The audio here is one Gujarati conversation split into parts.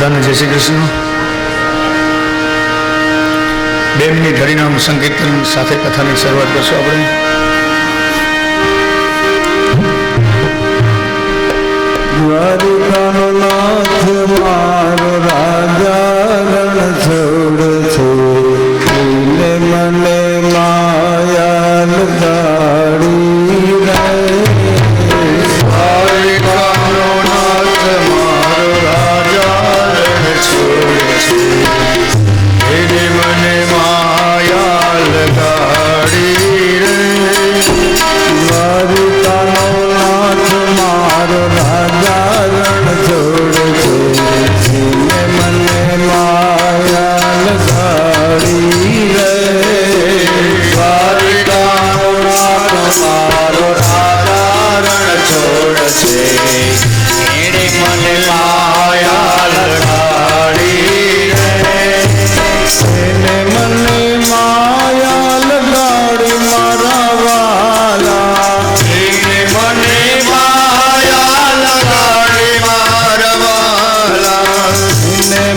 બધાને જય શ્રી કૃષ્ણ. 2 મિનિટ હરિનામ સંકીર્તન સાથે કથાની શરૂઆત કરશું આપણે. દ્વારિકાનો નાથ મારો રાજા રણ છોડ છે, મને માયા લગાડી રે. દ્વારિકાનો નાથ મારો રાજા રણ છોડ છે, મને માયા લગાડી રે. દ્વારિકાનો નાથ મારો રાજા રણ છોડ છે, મને માયા લગાડી રે. દ્વારિકાનો નાથ મારો રાજા રણ છોડ છે, મને માયા લગાડી રે. મને માયા લગાડી મારા વાલા, મને માયા લગાડી મારા વાલા,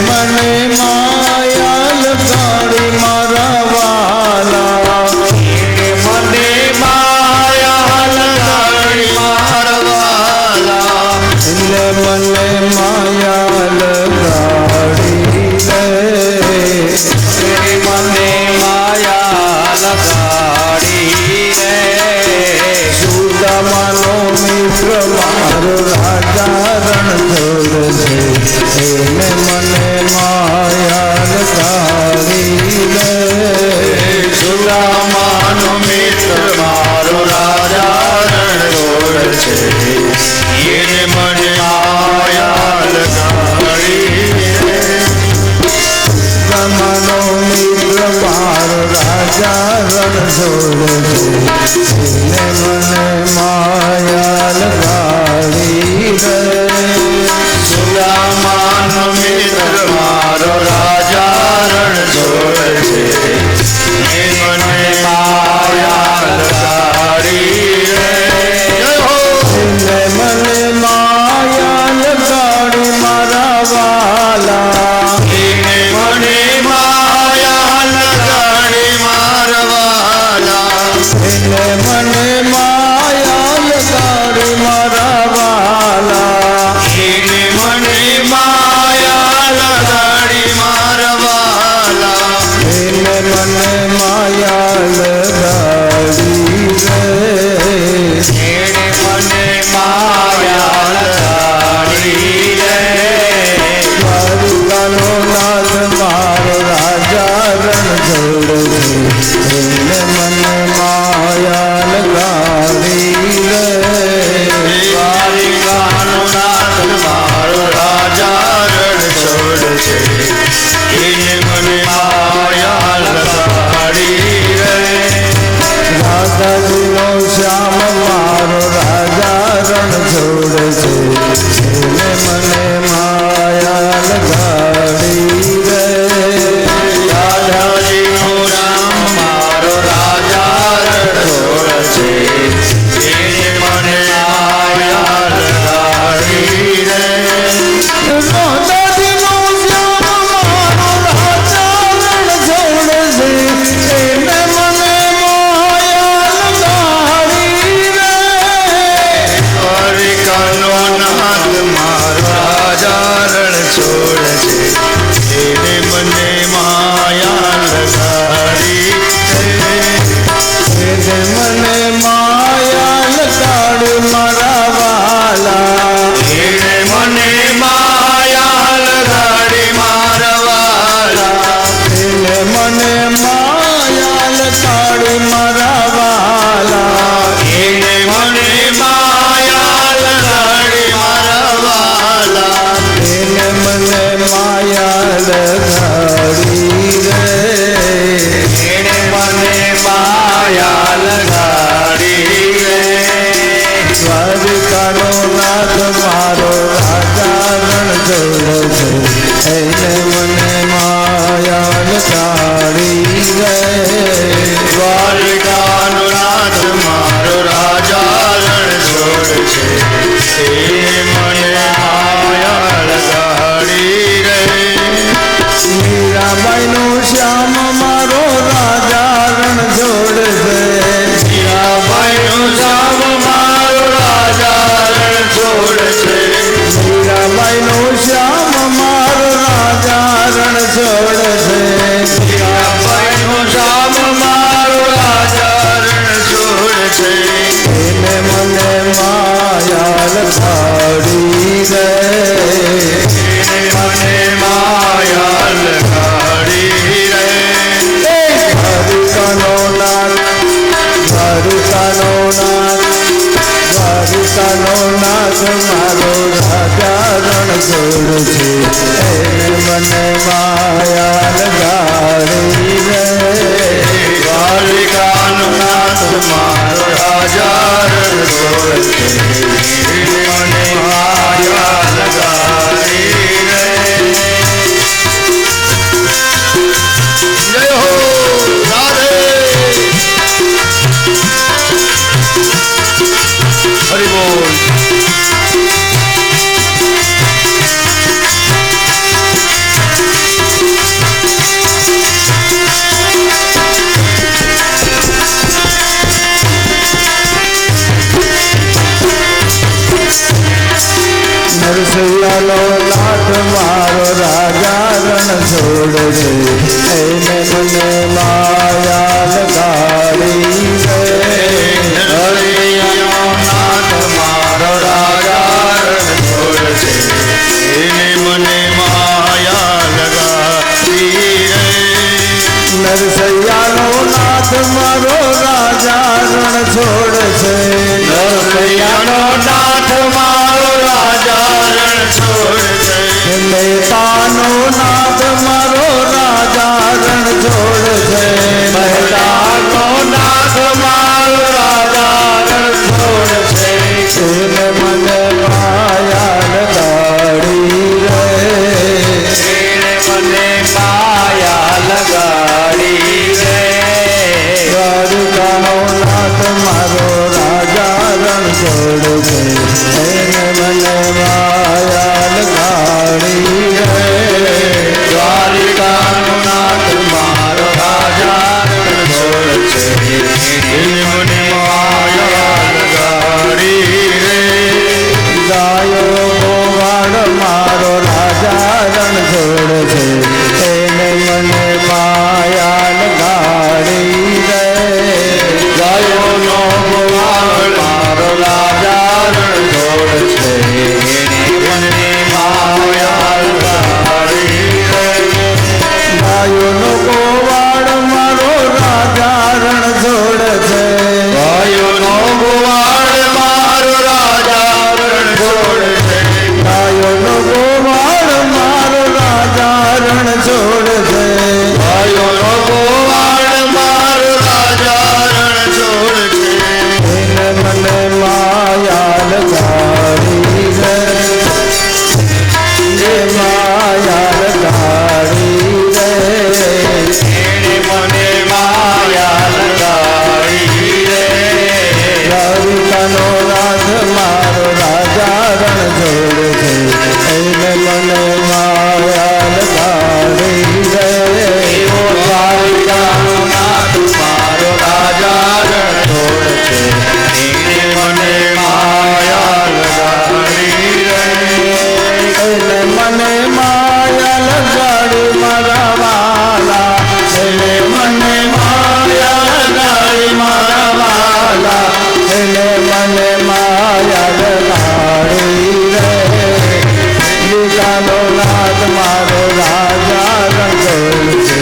મને માયા લગાડી મારા વાલા, મને માયા લગાડી મારા વાલા, મને માયા લગાડી રે. મને માયા લગાડી રે. સુદામાનો મિત્ર મારો રાજા રણ છોડ છે, મને માયા લગાડી રે. સુદામાનો મિત્ર મારો રાજા રણ છોડ છે, મને માયા લગાડી રે. મનો મિત્ર મારો રાજા રણ છોડ છે, મને માયા લગાડી રે. સુદામાનો મિત્ર મારો રાજા રણ છોડ છે, મને માયા લગાડી રે. મને માયા લગાડી મારા વાલા, મને માયા લગાડી મારા વાલા, મને માયા લગાડી મારા વાલા, મને માયા લગાડી મારા વાલા, મને માયા લગાડી રે. મને માયા લગાડી રે. દ્વારિકાનો નાથ મારો રાજા રણ છોડ છે, મને માયા લગાડી રે. દ્વારિકાનો નાથ મારો રાજા રણ છોડ છે, મને માયા લગાડી રે. રાધાજીનો શ્યામ મારો રાજા રણ છોડ છે, મને માયા લગાડી રે. રાધાજીનો રામ મારો રાજા છે એને મને માયા લગાડી રે દ્વારિકાનો નાથ મારો રાજા રણ છોડે છે એને મને માયા લગાડી રે જય હો રાધે હરિ બોલ નરસૈયાનો નાથ મારો રાજા રણ છોડે છે એને મને માયા લગાડી રે નરસૈયાનો નાથ મારો રાજા રણ છોડે છે એને મને માયા લગાડી રે નરસૈયાનો નાથ મારો રાજા રણ છોડે છે નરસૈયાનો નાથ મારો રાજા રણ છોડે છે મહેતાનો નાથ મારો રાજા રણ છોડે છે મહેતાનો નાથ મારો રાજા રણ છોડે છે એને મને માયા લગાડી રે એને મને માયા લગાડી રે દ્વારિકાનો નાથ મારો રાજા રણ છોડે છે એને મને માયા લગાડી રે દ્વારિકાનો નાથ મારો રાજા રણ છોડે છે એને મને માયા લગાડી રે ગાયો ગોવાળ મારો રાજા રણ છોડે છે એને મને માયા લગાડી રે ગાયોનો ગોવાળ મારો રાજા રણ છોડે છે એને મને માયા લગાડી રે ગાયોનો ગોવાળ મારો રાજા રણ છોડે છે ગાયોનો ગોવાળ મારો રાજા રણ છોડે છે ગાયોનો ગોવાળ મારો રાજા રણ છોડે છે ગાયોનો ગોવાળ મારો રાજા રણ છોડે છે એને મને માયા લગાડી રે એ માયા લગાડી રે એને મને માયા લગાડી રે દ્વારિકાનો નાથ મારો રાજા રણ છોડે છે એને મને માયા લગાડી રે દ્વારિકાનો નાથ મારો રાજા રણ છોડે છે એને મને માયા લગાડી રે એને મને માયા લગાડી મારા વાલા એને મને માયા લગાડી મારા વાલા એને મને માયા લગાડી રે ગીતાનો નાથ મારો રાજા રણ છોડે છે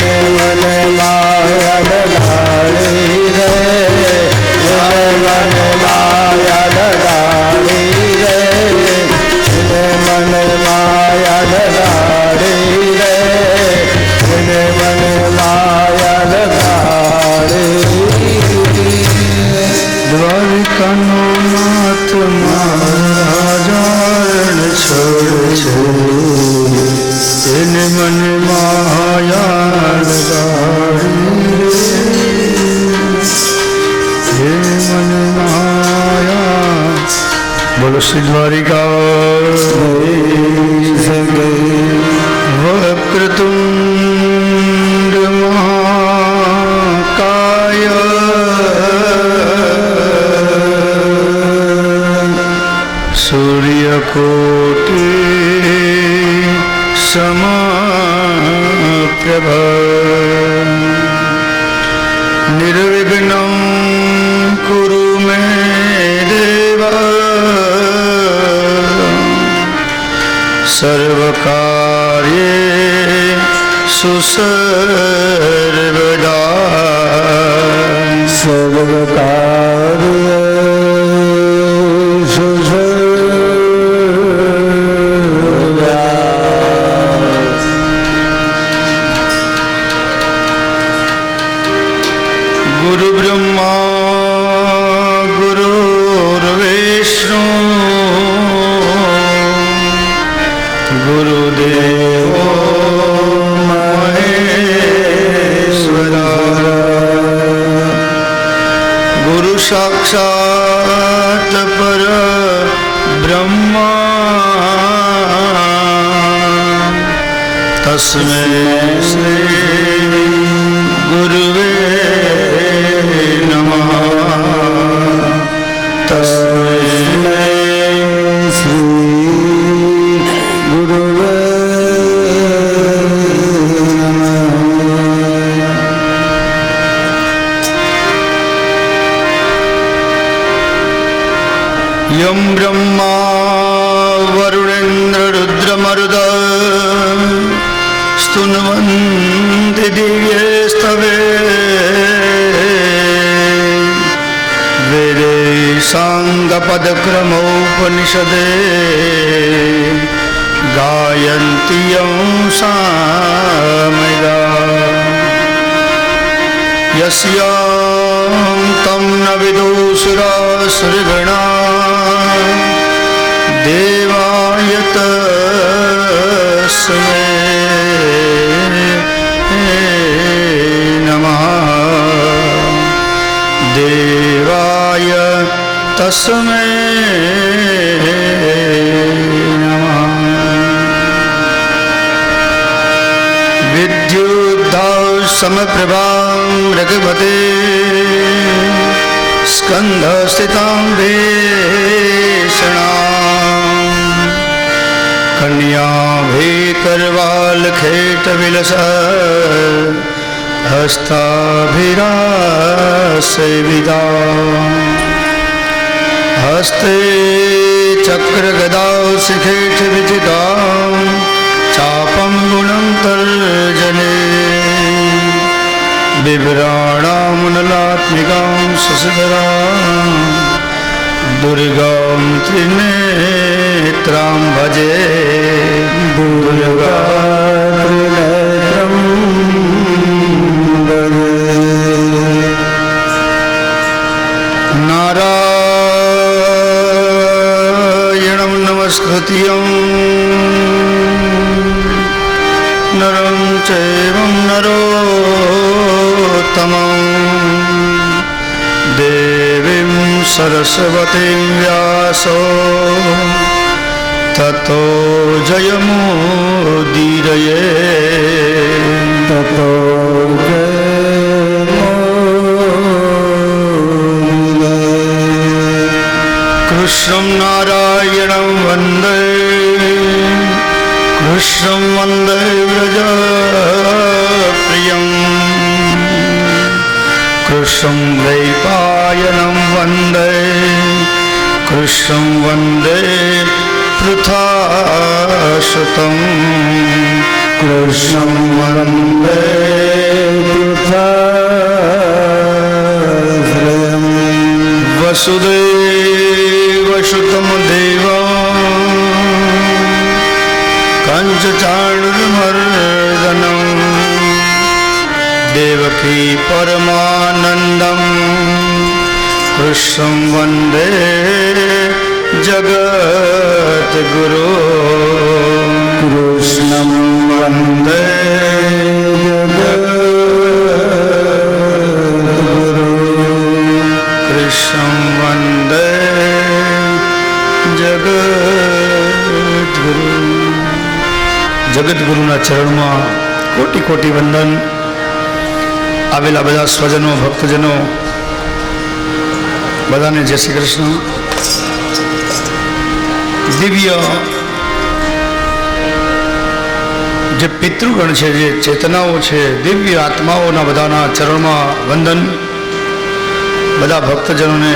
એને મને માયા લગાડી રે એને મને માયા લગાડી રે એને મને માયા લગાડી રે એને મને માયા લગાડી દ્વારિકાનો નાથ મારો રાજા રણ છોડે છે એને મને માયા લગાડી રે મને માયા બોલો શ્રી દ્વારિકા વક્રતુંડ મહાકાય સૂર્યકોટિ સમપ્રભ નિર્વિઘ્नं કુરુ મે દેવ સર્વકાર્યેષુ સર્વદા સર્વકાર્યેષુ સર્વદા साक्षात् पर ब्रह्मा तस्मै श्री गुरुवे नमः। तस्मै श्री गुरुवे यं ब्रह्मा वरुणेन्द्र रुद्रमरुद स्तुन्वन्ति दिव्यैस्तवे वेदे साङ्गपदक्रमोपनिषदे गायन्ति यं सामगा यस्यां तं न विदुषुरासुरगणा देवाय तस्मै नमः। देवाय तस्मै नमः। विद्युद्धां समप्रभां रघुपते स्कन्धस्थितां भीषणां कन्याभिकरवालखेटविलस हस्ताभिरासेविदा हस्ते चक्रगदाशिखेट विजितां चापं गुणं तर्जने बिभ्राणामुनलात्मिकां शशिधरां दुर्गां त्रिनेत्रां भजे। दुर्गा त्रिनेत्रं भजे। नारायणं नमस्कृत्यं नरं चैव नरोत्तमं देवीं सरस्वतीं व्यासो ततो जयमुदीरये। ततो कृष्णं नारायणं वन्दे कृष्णं वन्दे व्रजप्रियं कृष्णं द्वैपायनं वन्दे कृष्णं वन्दे पृथासुतं कृष्णं वन्दे पृथासुतं वसुदेवसुतं देवं कंचचाणूरमर्दनं देवकी परमानन्दं कृष्णं वन्दे जगद्गुरो कृष्णं वन्दे जगद्गुरो कृष्णं वन्दे जगद्गुरो। जगद्गुरुना चरणમાં કોટી કોટી વંદન। આવેલા બધા સ્વજનો ભક્તજનો બધાને જય શ્રી કૃષ્ણ। દિવ્ય જે પિતૃગણ છે, જે ચેતનાઓ છે, દિવ્ય આત્માઓના બધાના ચરણમાં વંદન। બધા ભક્તજનોને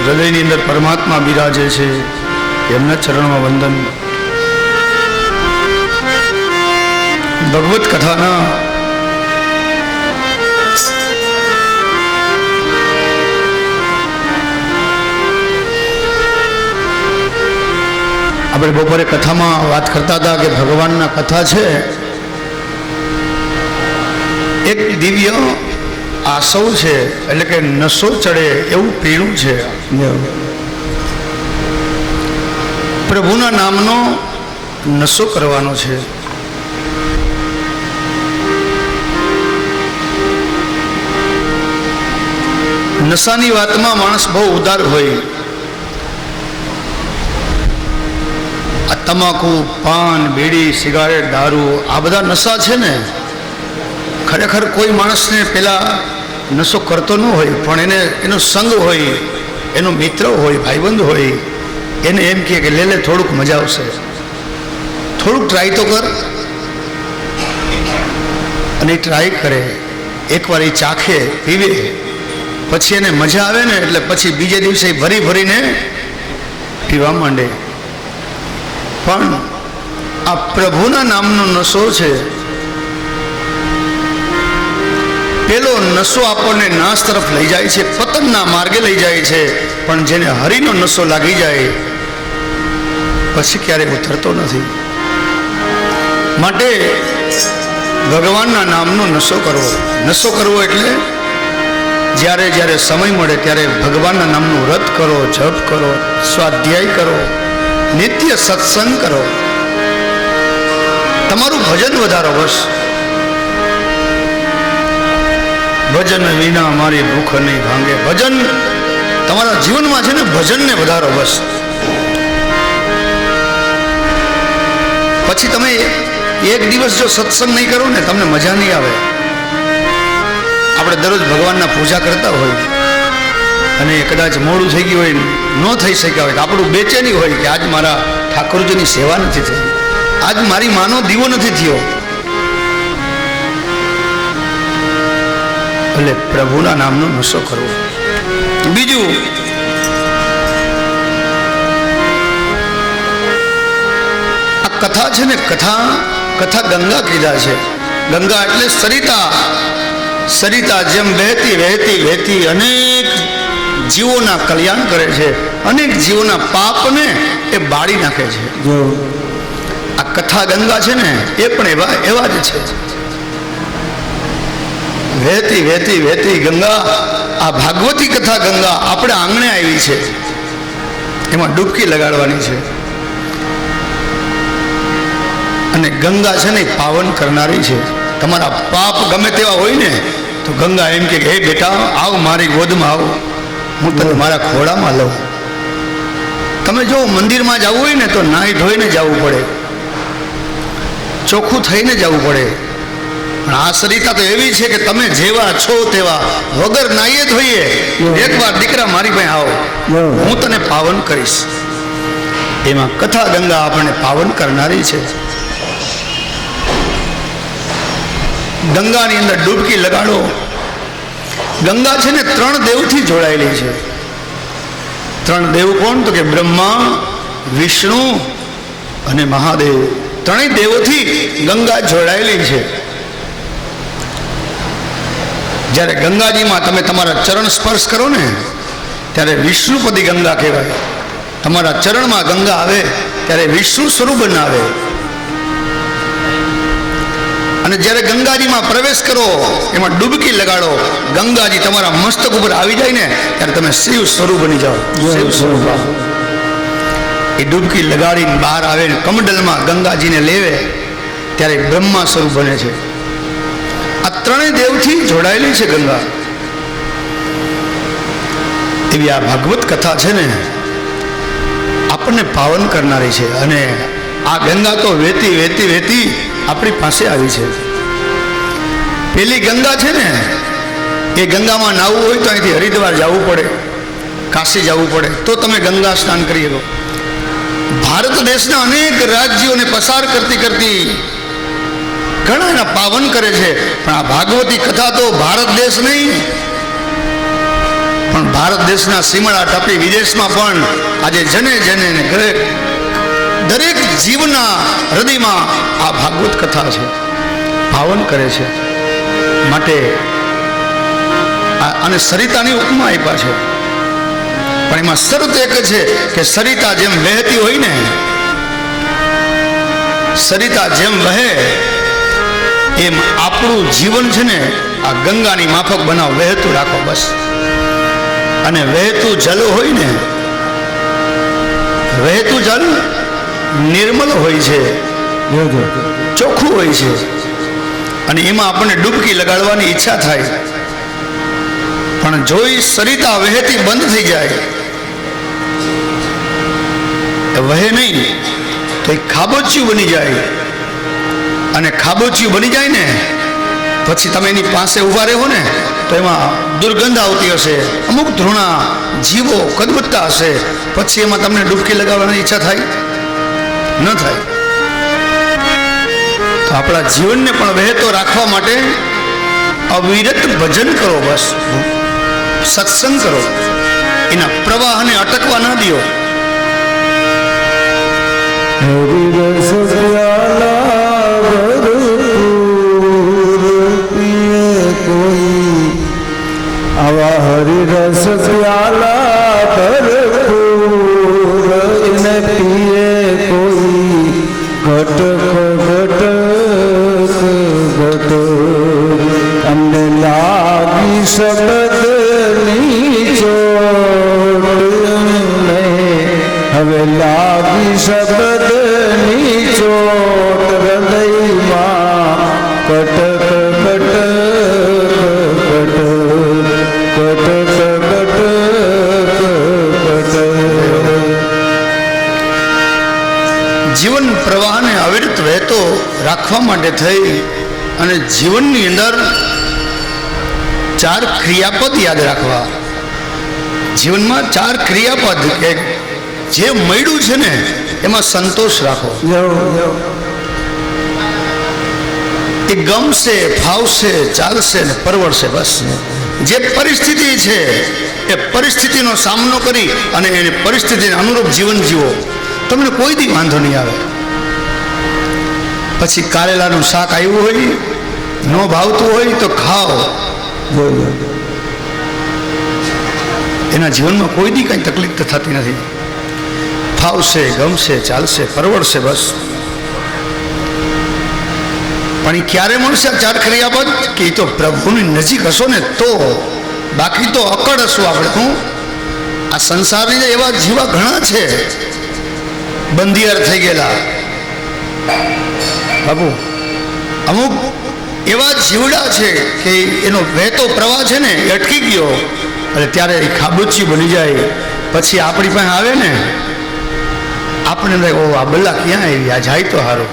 હૃદયની અંદર પરમાત્મા બિરાજે છે એમના ચરણમાં વંદન। ભગવત કથાના આપણે બપોરે કથામાં વાત કરતા હતા કે ભગવાનના કથા છે એક દિવ્ય આસવ છે, એટલે કે નશો ચડે એવું પીણું છે। પ્રભુના નામનો નશો કરવાનો છે। નશાની વાતમાં માણસ બહુ ઉદાર હોય. આ તમાકુ, પાન, બીડી, સિગારેટ, દારૂ, આ બધા નશા છે ને, ખરેખર કોઈ માણસને પેલા નશો કરતો ન હોય, પણ એનો સંગ હોય, એનો મિત્ર હોય, ભાઈબંધ હોય, એને એમ કહે કે લે થોડુંક મજા આવશે, થોડુંક ટ્રાય તો કર. અને એ ટ્રાય કરે, એકવાર એ ચાખે, પીવે, પછી એને મજા આવે ને એટલે પછી બીજે દિવસે ભરી ભરીને પીવા માંડે. પણ આ પ્રભુના નામનો નશો છે, પેલો નશો આપણને નાશ તરફ લઈ જાય છે, પતનના માર્ગે લઈ જાય છે. પણ જેને હરિનો નશો લાગી જાય પછી ક્યારેય ઉતરતો નથી. માટે ભગવાનના નામનો નશો કરવો. નશો કરવો એટલે જ્યારે જ્યારે સમય મળે ત્યારે ભગવાનના નામનું વ્રત કરો, જપ કરો, સ્વાધ્યાય કરો, નિત્ય સત્સંગ કરો, તમારું ભજન વધારો. બસ ભજન વિના મારી ભૂખ નહીં ભાંગે. ભજન તમારા જીવનમાં છે ને, ભજનને વધારો. બસ પછી તમે એક દિવસ જો સત્સંગ નહીં કરો ને, તમને મજા નહીં આવે. આપણે દરરોજ ભગવાનના પૂજા કરતા હોય અને કદાચ મોડું થઈ ગયું હોય, ન થઈ શક્યા હોય, તો આપણું બેચેની હોય કે આજ મારા ઠાકોરજીની સેવા નથી થઈ, આજ મારી માનો દીવો નથી થયો. એટલે પ્રભુના નામનો નશો કરવો. બીજું, આ કથા છે ને, કથા ગંગા કીધા છે. ગંગા એટલે સરિતા. સરિતા જેમ વહેતી વહેતી વહેતી અનેક જીવોના કલ્યાણ કરે છે, અનેક જીવોના પાપને એ બાળી નાખે છે. આ કથા ગંગા છે ને, એ પણ એવા જ છે. વહેતી વહેતી વહેતી ગંગા, આ ભાગવતી કથા ગંગા આપણે આંગણે આવી છે, એમાં ડૂબકી લગાડવાની છે. અને ગંગા છે ને, પાવન કરનારી છે. તમારા પાપ ગમે તેવા હોય ને, તો ગંગા એમ કે હે બેટા, આવ મારી ગોદમાં આવ, હું તને મારા ખોળામાં લઉં. તમે જો મંદિરમાં જવું હોય ને, તો નાહી ધોઈને જવું પડે, ચોખ્ખું થઈને જવું પડે. પણ આ સરિતા તો એવી છે કે તમે જેવા છો તેવા, વગર નાહીએ ધોઈએ એકવાર દીકરા મારી પાસે આવો, હું તને પાવન કરીશ. એમાં કથા ગંગા આપણને પાવન કરનારી છે. ગંગાની અંદર ડૂબકી લગાડો. ગંગા છે ને, 3 દેવથી જોડાયેલી છે. 3 દેવ કોણ? તો કે બ્રહ્મા, વિષ્ણુ અને મહાદેવ. 3 દેવોથી ગંગા જોડાયેલી છે. જ્યારે ગંગાજીમાં તમે તમારા ચરણ સ્પર્શ કરો ને, ત્યારે વિષ્ણુપદી ગંગા કહેવાય. તમારા ચરણમાં ગંગા આવે ત્યારે વિષ્ણુ સ્વરૂપ બનાવે. અને જ્યારે ગંગાજીમાં પ્રવેશ કરો, એમાં ડૂબકી લગાડો, ગંગાજી તમારા મસ્તક ઉપર આવી જાય ને, ત્યારે તમે શિવ સ્વરૂપ બની જાઓ. શિવ સ્વરૂપ. એ ડૂબકી લગાડીને બહાર આવે ને, કમંડલમાં ગંગાજીને લેવે ત્યારે બ્રહ્મા સ્વરૂપ બને છે. આ 3 દેવથી જોડાયેલી છે ગંગા. એવી આ ભાગવત કથા છે ને, આપણને પાવન કરનારી છે. અને આ ગંગા તો વહેતી વહેતી વહેતી આપણી પાસે આવી છે. પેલી ગંગા છે ને, એ ગંગામાં નાહવું હોય તો અહીંથી હરિદ્વાર જવું પડે, કાશી જવું પડે, તો તમે ગંગા સ્નાન કરી શકો. ભારત દેશના અનેક રાજ્યોને પસાર કરતી કરતી ઘણા એના પાવન કરે છે. પણ આ ભાગવતી કથા તો ભારત દેશ નહીં, પણ ભારત દેશના સીમાડા ટપી વિદેશમાં પણ આજે જને જને દરેક જીવના હૃદયમાં આ ભાગવત કથા છે, પાવન કરે છે. માટે આને સરિતાની ઉપમા આપ્યા છે. પણ એમાં શરત એક છે કે સરિતા જેમ વહેતી હોય ને, સરિતા જેમ વહે એમ આપણું જીવન છે ને, આ ગંગાની માફક બનાવ, વહેતું રાખો બસ. અને વહેતું જલ હોય ને, વહેતું જલ નિર્મલ હોય છે, ચોખ્ખું હોય છે. અને એમાં આપણને ડૂબકી લગાડવાની ઈચ્છા થાય, પણ જોઈ સરિતા વહેતી બંધ થઈ જાય, વહે નહીં તો એ ખાબોચિયું બની જાય, અને ખાબોચિયું બની જાય ને પછી તમે એની પાસે ઊભા રહો ને તો એમાં દુર્ગંધ આવતી હશે, અમુક ધૃણા જીવો કદબદતા હશે, પછી એમાં તમને ડૂબકી લગાવવાની ઈચ્છા થાય ન થાય? તો આપણા જીવનને પણ વહેતો રાખવા માટે અવિરત ભજન કરો, બસ સત્સંગ કરો, એના પ્રવાહને અટકવા ન દો. હરિરસ પ્યાલા ભરપૂર પીએ કોઈ, આવા હરિરસ પ્યાલા ભરપૂર એને પીએ કોઈ, ઘટક ઘટક ઘટક તમને લાગી શબ્દની ચોટ, હવે લાગી શબ્દની ચોટ હૃદયમાં કટક કટક કટક કટક કટક. જીવન પ્રવાહને અવિરત વહેતો રાખવા માટે થઈ અને જીવનની અંદર 4 ક્રિયાપદ યાદ રાખવા. જીવનમાં 4 ક્રિયાપદ કે જે મળ્યું છે ને એમાં સંતોષ રાખો. એ ગમશે, ફાવશે, ચાલશે ને પરવડશે. બસ જે પરિસ્થિતિ છે એ પરિસ્થિતિનો સામનો કરી અને એ પરિસ્થિતિને અનુરૂપ જીવન જીવો, તમને કોઈ દી વાંધો નહીં આવે. પછી કારેલાનું શાક આવ્યું હોય, ન ભાવતું હોય તો ખાઓ, એના જીવનમાં કોઈ દી કંઈ તકલીફ થતી નથી. ફાવશે, ગમશે, ચાલશે, પરવડશે. બસ પણ એ ક્યારે મળશે 4 ક્રિયાપદ? કે એ તો પ્રભુની નજીક હશો ને તો, બાકી તો અકડ હશું આપણે. હું આ સંસારની એવા જીવા ઘણા છે બંધિયાર થઈ ગયેલા બાબુ, અમુક એવા જીવડા છે કે એનો વહેતો પ્રવાહ છે ને એ અટકી ગયો, અને ત્યારે એ ખાબોચિયું બની જાય. પછી આપણી પાસે આવે ને આપણે ઓ આ બલ્લા ક્યાં આવી, આ જાય તો સારું.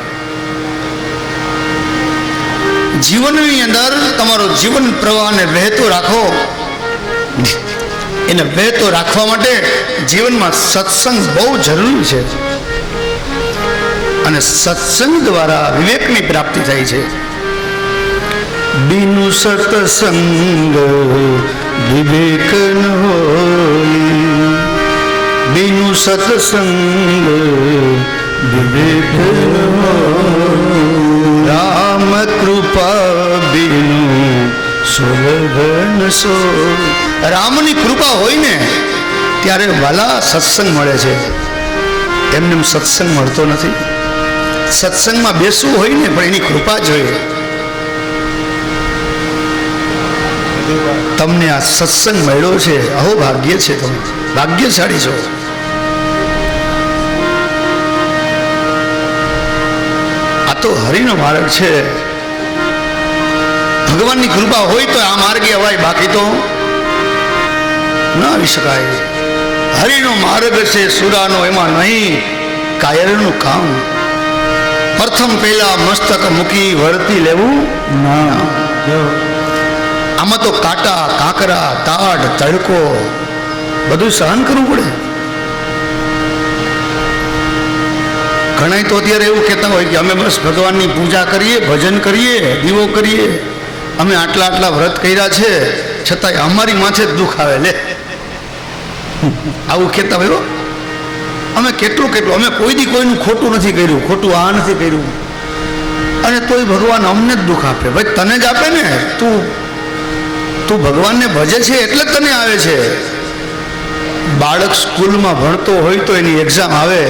જીવનની અંદર તમારો જીવન પ્રવાહને વહેતો રાખો. એને વહેતો રાખવા માટે જીવનમાં સત્સંગ બહુ જરૂરી છે, અને સત્સંગ દ્વારા વિવેકની પ્રાપ્તિ થાય છે. બિનુ સત્સંગ વિવેક ન હોય, બિનુ સત્સંગ વિવેક ન હોય, રામ કૃપા બિનુ સુલભન સો. રામની કૃપા હોય ને ત્યારે વાલા સત્સંગ મળે છે, એમને સત્સંગ મળતો નથી. સત્સંગમાં બેસવું હોય ને પણ એની કૃપા જોઈએ. તમને આ સત્સંગ મળ્યો છે, અહો ભાગ્ય છે, તમે ભાગ્યશાળી છો. આ તો હરિનો માર્ગ છે. ભગવાનની કૃપા હોય તો આ માર્ગે અવાય, બાકી તો ન આવી શકાય. હરિનો માર્ગ છે સુરાનો, એમાં નહીં કાયરનું કામ. પ્રથમ પહેલા મસ્તક મૂકી વળતી લેવું ના. આમાં તો કાંટા, કાંકરા, તાડ, તડકો બધું સહન કરવું પડે. ઘણા તો અત્યારે એવું કહેતા હોય કે અમે બસ ભગવાનની પૂજા કરીએ, ભજન કરીએ, દીવો કરીએ, અમે આટલા આટલા વ્રત કર્યા છે છતાંય અમારી માથે જ દુઃખ આવે. લે આવું કહેતા હોય. અમે કેટલું અમે કોઈ દી કોઈનું ખોટું નથી કર્યું, ખોટું આ નથી કર્યું, અને તોય ભગવાન અમને જ દુઃખ આપે. ભાઈ તને જ આપે ને, તું ભગવાનને ભજે છે એટલે જ તને આવે છે. બાળક સ્કૂલમાં ભણતો હોય તો એની એક્ઝામ આવે,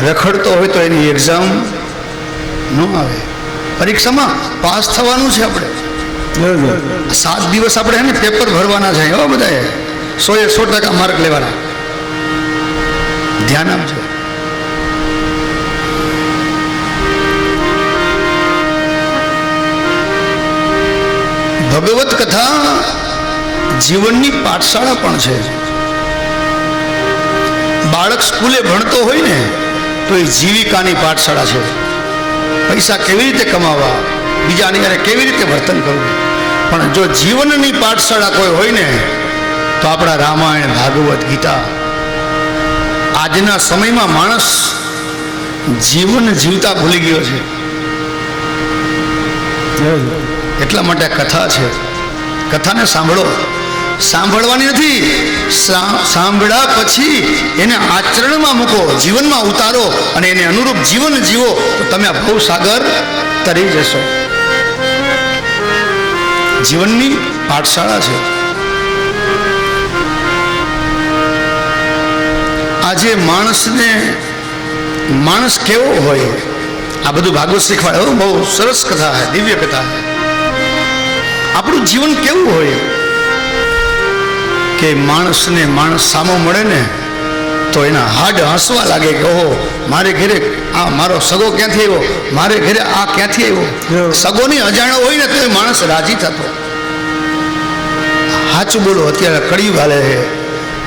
રખડતો હોય તો એની એક્ઝામ ન આવે. પરીક્ષામાં પાસ થવાનું છે. આપણે 7 દિવસ આપણે હે ને પેપર ભરવાના છે. એવા બધા 100% માર્ક લેવાના. ધ્યાન આપજો. ભગવત કથા જીવનની પાઠશાળા પણ છે. બાળક સ્કૂલે ભણતો હોય ને તો એ જીવિકાની પાઠશાળા છે. પૈસા કેવી રીતે કમાવા, બીજાની હારે કેવી રીતે વર્તન કરવું. પણ જો જીવનની પાઠશાળા કોઈ હોય ને તો આપણા રામાયણ, ભાગવત, ગીતા. આજના સમયમાં માણસ જીવન જીવતા ભૂલી ગયો છે. એટલા માટે કથા છે. કથાને સાંભળો. સાંભળવાની નથી, સાંભળ્યા પછી એને આચરણમાં મૂકો, જીવનમાં ઉતારો અને એને અનુરૂપ જીવન જીવો તો તમે આ ભવસાગર તરી જશો. જીવનની પાઠશાળા છે. આજે માણસ કેવો હોય આ બધું ભાગવત શીખવાડે. બહુ સરસ કથા છે, દિવ્ય કથા છે. આપણું જીવન કેવું હોય કે માણસ સામો મળે ને તો એના હાડ હસવા લાગે કે ઓહો, મારે ઘરે આ મારો સગો ક્યાંથી આવ્યો, મારે ઘરે આ ક્યાંથી આવ્યો. સગોની અજાણ્યો હોય ને તો એ માણસ રાજી થતો. સાચું બોલો, અત્યારે કળિયુગ હાલે છે.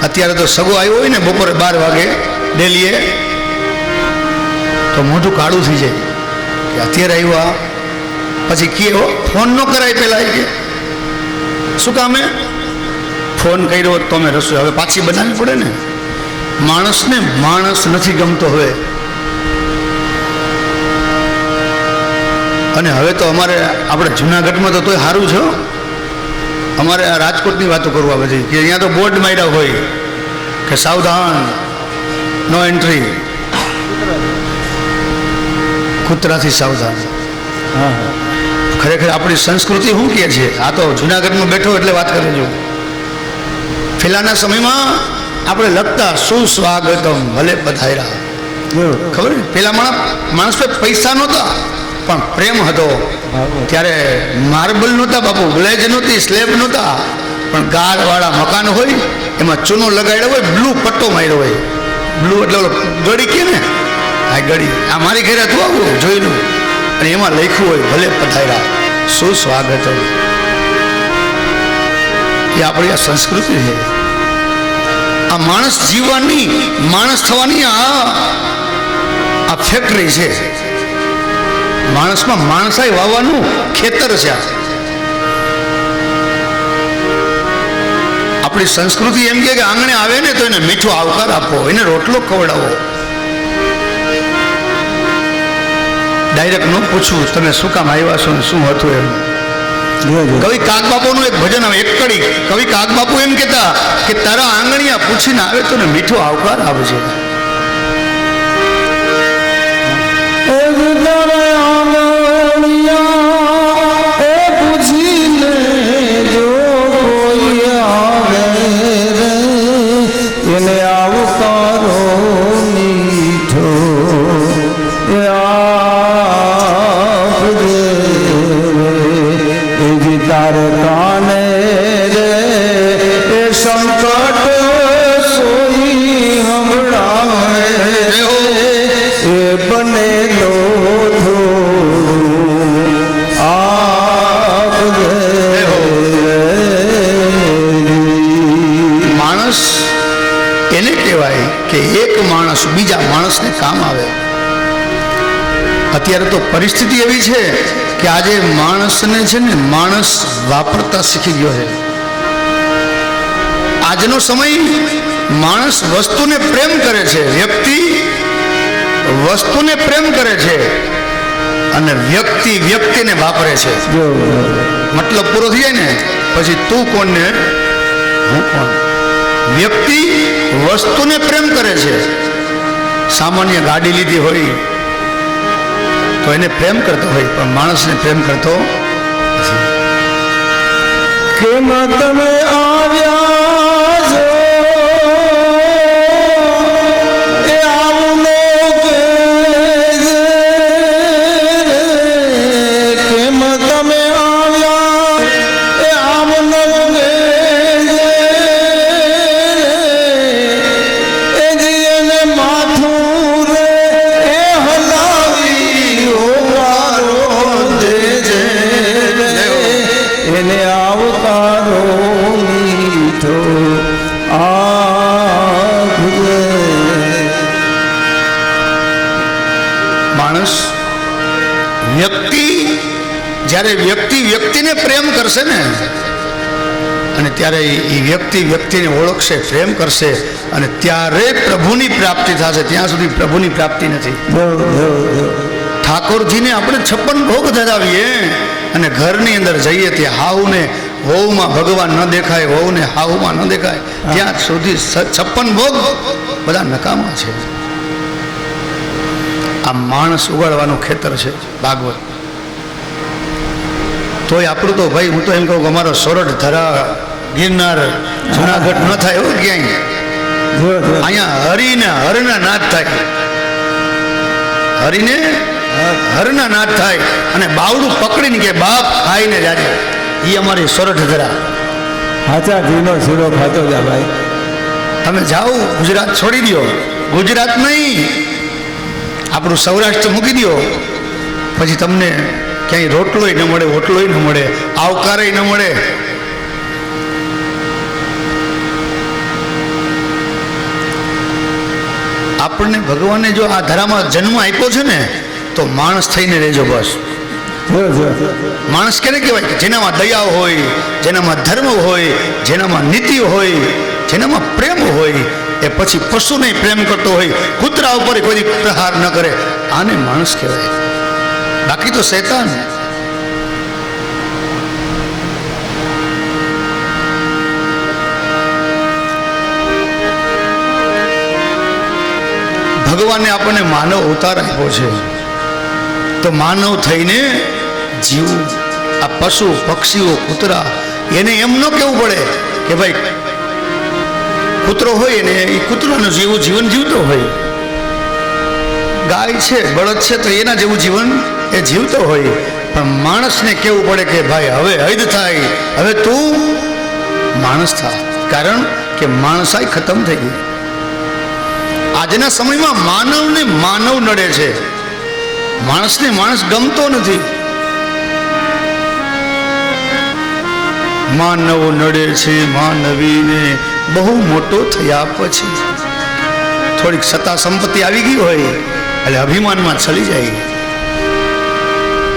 અત્યારે તો સગો આવ્યો હોય ને બપોરે 12 વાગે ડેલીએ તો મોઢું કાળું થઈ જાય કે અત્યારે આવ્યો. પછી કેવો ફોન ન કરાય પેલા કે શું કામે ફોન કર્યો તો અમે રસોઈ હવે પાછી બનાવવી પડે ને. માણસને માણસ નથી ગમતો હવે. અને હવે તો આપણે જુનાગઢમાં તો તોય સારું છે. અમારે આ રાજકોટની વાતો કરવા બધી કે અહીંયા તો બોર્ડ માર્યા હોય કે સાવધાન, નો એન્ટ્રી, કૂતરાથી સાવધાન. ખરેખર આપણી સંસ્કૃતિ શું કહે છે? આ તો જુનાગઢમાં બેઠો એટલે વાત કરી જો. પેલાના સમયમાં આપણે લખતા સુસ્વાગતમ ભલે પધાર્યા. ખબર ને, પેલા માણસ પાસે પૈસા નહોતા પણ પ્રેમ હતો. ત્યારે માર્બલ નહોતા બાપુ, ગ્લેજ નહોતી, સ્લેબ નહોતા, પણ ગારવાળા મકાન હોય એમાં ચૂનો લગાડ્યો હોય, બ્લુ પટ્ટો માર્યો હોય. બ્લુ એટલે ગળી કે ને, આ ગળી આ મારી ઘરે હતું આવું જોયેલું, અને એમાં લખ્યું હોય ભલે પધાર્યા, સુસ્વાગત. એ આપણી આ સંસ્કૃતિ છે. આ માણસ જીવવાની, માણસ થવાની આ ફેક્ટરી છે. માણસમાં માણસાઈ વાવવાનું ખેતર છે. આપણી સંસ્કૃતિ એમ કે આંગણે આવે ને તો એને મીઠો આવકાર આપો, એને રોટલો ખવડાવો. ડાયરેક્ટ ન પૂછવું તમે શું કામ આવ્યા છો ને શું હતું એમ. કવિ કાગબાપુનું એક ભજન આવે, એક કડી. કવિ કાગબાપુ એમ કહેતા કે તારા આંગણિયા પૂછીને આવે તો ને મીઠો આવકાર આપજે. એને આવકારો મીઠો તાર કાને રે એ સંકટ સોઈ હમણાં એ બનેલો માણસ એને કહેવાય કે એક માણસ બીજા માણસને કામ આવે. અત્યારે તો પરિસ્થિતિ એવી છે કે આજે માણસને છે ને માણસ વાપરતા શીખી ગયો છે. આજનો સમય માણસ વસ્તુને પ્રેમ કરે છે, વ્યક્તિ વસ્તુને પ્રેમ કરે છે અને વ્યક્તિ વ્યક્તિને વાપરે છે. મતલબ પૂરો થઈ જાય ને પછી તું કોણ ને હું કોણ. વ્યક્તિ વસ્તુને પ્રેમ કરે છે. સામાન્ય ગાડી લીધી હોય તો એને પ્રેમ કરતો હોય પણ માણસને પ્રેમ કરતો નથી. કેમ તમે આવ્યા છો એ આવું કેમ તમે આવ્યા એ આવું એને માથું રે એ હલાવી એને આવકારો મીઠો આખરે. માણસ વ્યક્તિ જ્યારે વ્યક્તિને પ્રેમ કરશે ને, અને ત્યારે એ વ્યક્તિને ઓળખશે, પ્રેમ કરશે, અને ત્યારે પ્રભુની પ્રાપ્તિ થશે. ત્યાં સુધી પ્રભુની પ્રાપ્તિ નથી. ઠાકોરજીને આપણે 56 ભોગ ધરાવીએ અને ઘરની અંદર જઈએ ત્યાં હાવને વહુમાં ભગવાન ન દેખાય, વહુને હાવમાં ન દેખાય, ત્યાં સુધી 56 ભોગ બધા નકામા છે. આ માણસ ઉગાડવાનું ખેતર છે ભાગવત. તોય આપણું તો ભાઈ, હું તો એમ કહું કે અમારો સોરઠ, ધરા, ગિરનાર, જુનાગઢ ન થાય એવું ક્યાંય. અહીંયા હરિને હરના નાદ થાય, હરિને હરના નાદ થાય, અને બાવડું પકડીને કે બાપ ખાઈને જાજે. એ અમારી સોરઠ ધરા. હાચા ઘીનો શીરો ખાતો જા ભાઈ. તમે જાઓ ગુજરાત છોડી દો, ગુજરાત નહીં આપણું સૌરાષ્ટ્ર મૂકી દો, પછી તમને ક્યાંય રોટલોય ન મળે, ઓટલોય ન મળે, આવકારેય ન મળે. આપણને ભગવાને જો આ ધરામાં જન્મ આપ્યો છે ને, તો માણસ થઈને રહેજો બસ. માણસ કેને કહેવાય? જેનામાં દયા હોય, જેનામાં ધર્મ હોય, જેનામાં નીતિ હોય, જેનામાં પ્રેમ હોય. એ પછી પશુને પ્રેમ કરતો હોય, કૂતરા ઉપર કોઈ પ્રહાર ન કરે, આને માણસ કહેવાય. બાકી તો શૈતાન. ભગવાને આપણને માનવ અવતાર આપ્યો છે, તો માનવ થઈને જીવવું. આ પશુ પક્ષીઓ કૂતરા, એને એમ ન કહેવું પડે કે ભાઈ કૂતરો હોય ને એ કૂતરાનું જેવું જીવન જીવતો હોય, ગાય છે, બળદ છે, તો એના જેવું જીવન એ જીવતો હોય. પણ માણસને કહેવું પડે કે ભાઈ હવે હદ થાય, હવે તું માણસ થા. કારણ કે માણસાઈ ખતમ થઈ ગઈ. આજના સમયમાં માનવને માનવ નડે છે, માણસને માણસ ગમતો નથી. માનવ નડે છે માનવીને બહુ મોટો થયા પછી. થોડીક સત્તા સંપત્તિ આવી ગઈ હોય એટલે અભિમાનમાં ચલી જાય.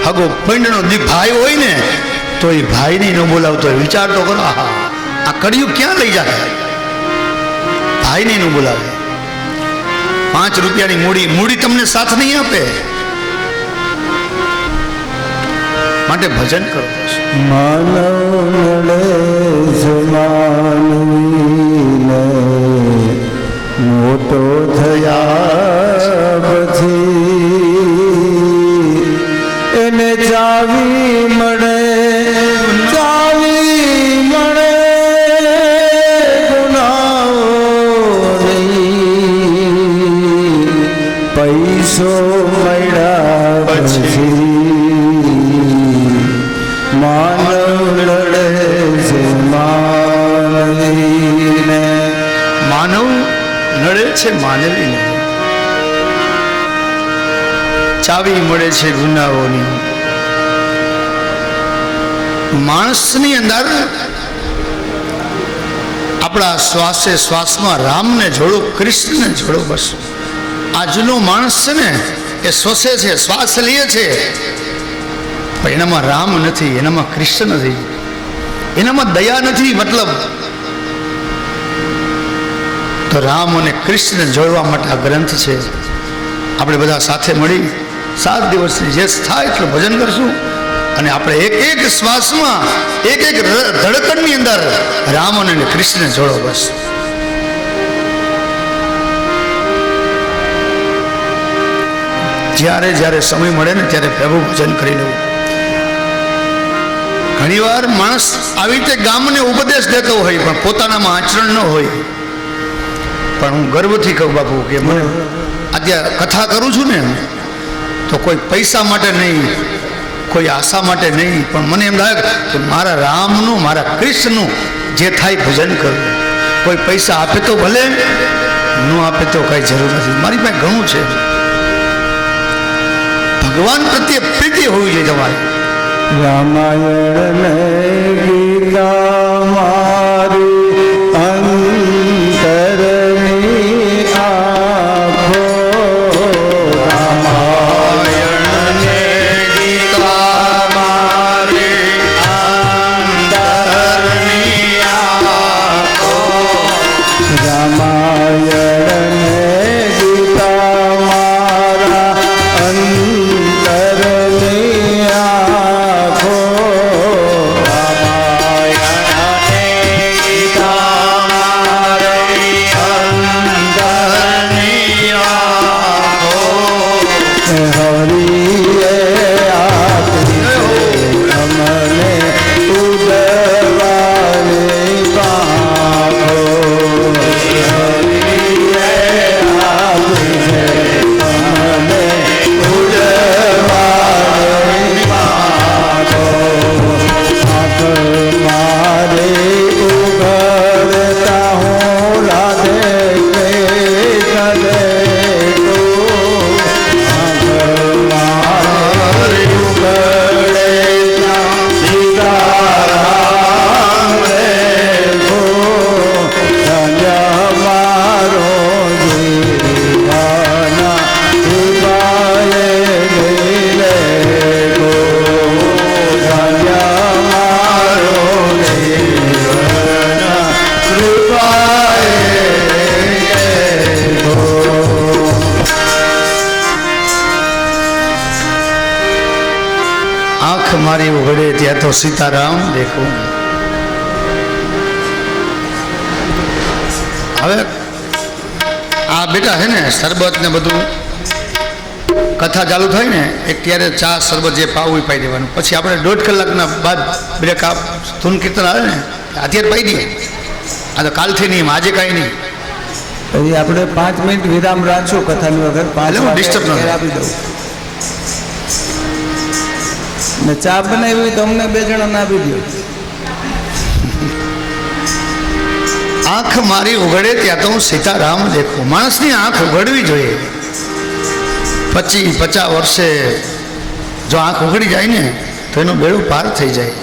હગો પૈંડનો ભાઈ હોય ને તો એ ભાઈને ન બોલાવતો હોય. વિચાર તો કરો, આ કડિયું ક્યાં લઈ જાય? ભાઈને ન બોલાવે. 5 રૂપિયાની મૂડી તમને સાથ નહીં આપે. માટે ભજન કરો. માનવ નડે છે માનવીને મોટો થયા પછી, એને ચાવી મળે, ચાવી મળે ગુનાઓ રહી, પૈસો મળ્યા પછી માનવ લડે છે માનવીને. માનવ નડે છે માનવીને, ચાવી મળે છે ગુનાઓની. માણસની અંદર આપણા શ્વાસે શ્વાસમાં રામને જોડો, કૃષ્ણને જોડો. બસ આજનો માણસ છે ને એ શ્વસે છે, શ્વાસ લે છે, પણ એનામાં રામ નથી, એનામાં કૃષ્ણ નથી, એનામાં દયા નથી. મતલબ તો રામ અને કૃષ્ણ જોડવા માટે આ ગ્રંથ છે. આપણે બધા સાથે મળી 7 દિવસની જે થાય એટલું ભજન કરશું, અને આપણે એક શ્વાસમાં, એક ધડકણની અંદર રામ અને કૃષ્ણ જોડો. બસ જ્યારે જ્યારે સમય મળે ને ત્યારે પ્રભુ ભજન કરી લેવું. ઘણીવાર માણસ આવી રીતે ગામને ઉપદેશ દેતો હોય પણ પોતાનામાં આચરણ ન હોય. પણ હું ગર્વથી કહું બાપુ કે મને આજે કથા કરું છું ને, તો કોઈ પૈસા માટે નહીં, કોઈ આશા માટે નહીં, પણ મને એમ લાગે કે મારા રામનું, મારા કૃષ્ણનું જે થાય ભજન કરું. કોઈ પૈસા આપે તો ભલે, ન આપે તો કાંઈ જરૂર નથી. મારી પાસે ઘણું છે. ભગવાન પ્રત્યે પ્રીતિ હોવી જોઈએ તમારી. રામાયણ ને ગીતા મારી ત્યાં તો સીતારામ દેખું. હવે આ બેટા છે ને શરબત ને બધું કથા ચાલુ થાય ને એક ત્યારે ચા શરબત જે પાવું એ પાઈ દેવાનું. પછી આપણે 1.5 કલાકના બાદ બ્રેક ધૂન કીર્તન આવે ને અત્યારે પાઈ દઈએ. આ તો કાલથી નહીં, આજે કાંઈ નહીં. પછી આપણે 5 મિનિટ વિરામ રાખશું કથાની વગર. 5 હું disturb ન થાય. આપી દઉં ને ચા બનાવી હોય તો અમને 2 જણાને આપી દો. આંખ મારી ઉઘડે ત્યાં તો હું સીતારામ દેખું. માણસની આંખ ઉઘડવી જોઈએ. 50 વર્ષે જો આંખ ઉઘડી જાય ને તો એનો બેડો પાર થઈ જાય.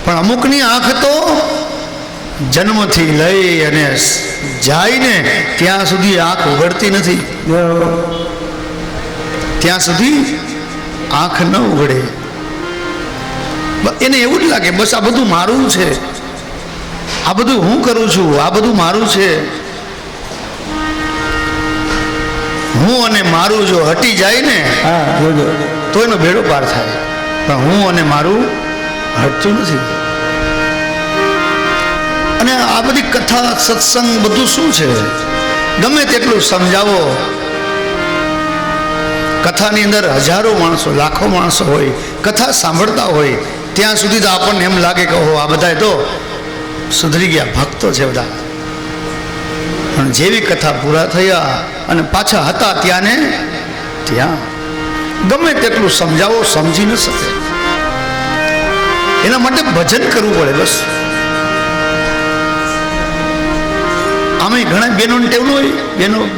પણ અમુકની આંખ તો જન્મથી લઈ અને જાય ને ત્યાં સુધી આંખ ઉઘડતી નથી. ત્યાં સુધી આંખ ન ઉઘડે. એને એવું જ લાગે બસ આ બધું મારું છે, આ બધું હું કરું છું, આ બધું મારું છે. હું અને મારું જો હટી જાય ને તો એનો બેડો પાર થાય. પણ હું અને મારું હટતું નથી. અને આ બધી કથા સત્સંગ બધું શું છે? ગમે તેટલું સમજાવો, કથાની અંદર હજારો માણસો, લાખો માણસો હોય, કથા સાંભળતા હોય, ત્યાં સુધી તો આપણને એમ લાગે કે ઓહો આ બધા તો સુધરી ગયા, ભક્તો છે બધા. પણ જેવી કથા પૂરા થયા અને પાછા હતા ત્યાં ને ત્યાં ગમે તેટલું સમજાવો સમજી ન શકે. એના માટે ભજન કરવું પડે બસ. આમે ઘણા બહેનોને ટેવ ન હોય,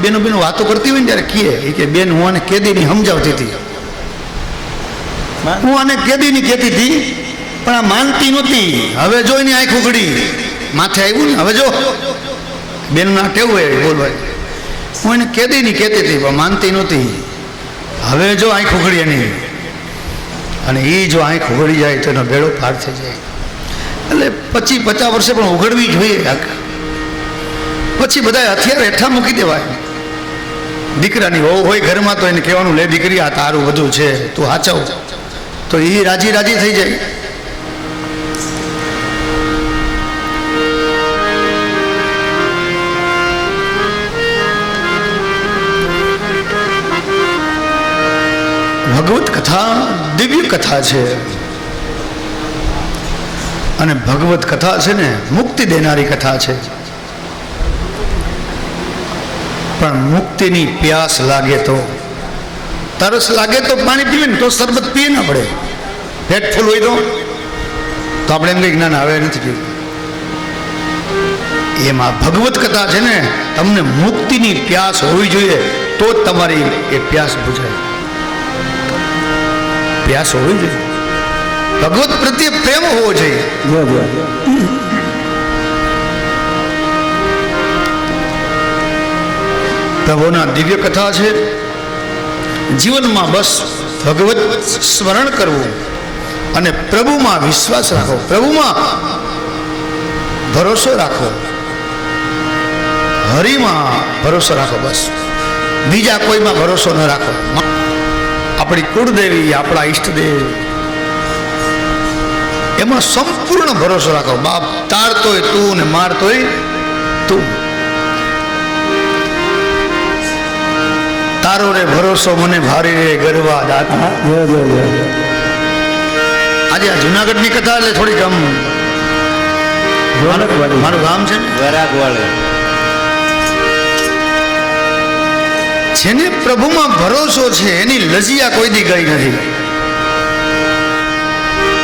બેનો વાતો કરતી હોય ને ત્યારે કહે કે બેન હું આને કેદીની સમજાવતી હતી, હું આને કેદીની કહેતી હતી પણ આ માનતી નહોતી. હવે જો એની આંખ ઉઘડી, માથે આવ્યું ને, હવે જો બેનના ટેવ હોય બોલવાય. હું એને કેદીની કહેતી હતી પણ માનતી નહોતી. હવે જો આંખ ઉઘડી એની, અને એ જો આંખ ઉઘડી જાય તો એનો બેડો પાર થઈ જાય. એટલે 50 વર્ષે પણ ઉઘડવી જોઈએ આંખ. પછી બધા હથિયાર હેઠા મૂકી દેવાય. દીકરાની વહુ હોય ઘરમાં તો એને કહેવાનું લે દીકરી આ તારું બધું છે તું હાચવ, તો એ રાજી થઈ જાય. ભગવત કથા દિવ્ય કથા છે. અને ભગવત કથા છે ને મુક્તિ દેનારી કથા છે. પણ મુક્તિની પ્યાસ લાગે તો, તરસ લાગે તો પાણી પીવે ને તો શરબત પીએ ના પડે. પેટ ફૂલ હોય તો આપણે એમ કંઈક ના હવે નથી પીવું. એમાં ભગવત કથા છે ને તમને મુક્તિની પ્યાસ હોવી જોઈએ તો જ તમારી એ પ્યાસ બુઝાય. પ્યાસ હોવી જોઈએ. ભગવત પ્રત્યે પ્રેમ હોવો જોઈએ. પ્રભુના દિવ્ય કથા છે. જીવનમાં બસ ભગવત સ્મરણ કરવું અને પ્રભુમાં વિશ્વાસ રાખો, પ્રભુમાં ભરોસો રાખો, હરિમાં ભરોસો રાખો. બસ બીજા કોઈમાં ભરોસો ન રાખો. આપણી કુળદેવી, આપણા ઈષ્ટદેવ, એમાં સંપૂર્ણ ભરોસો રાખો. બાપ તારતોય તું ને મારતોય તું. તારો રે ભરોસો મને ભારી રે ગરવા દાતા. આજે આ જુનાગઢની કથા એટલે થોડીક આમ મારું ગામ છે ને વરાગવાળે. જેને પ્રભુમાં ભરોસો છે એની લજિયા કોઈ દી ગઈ નથી.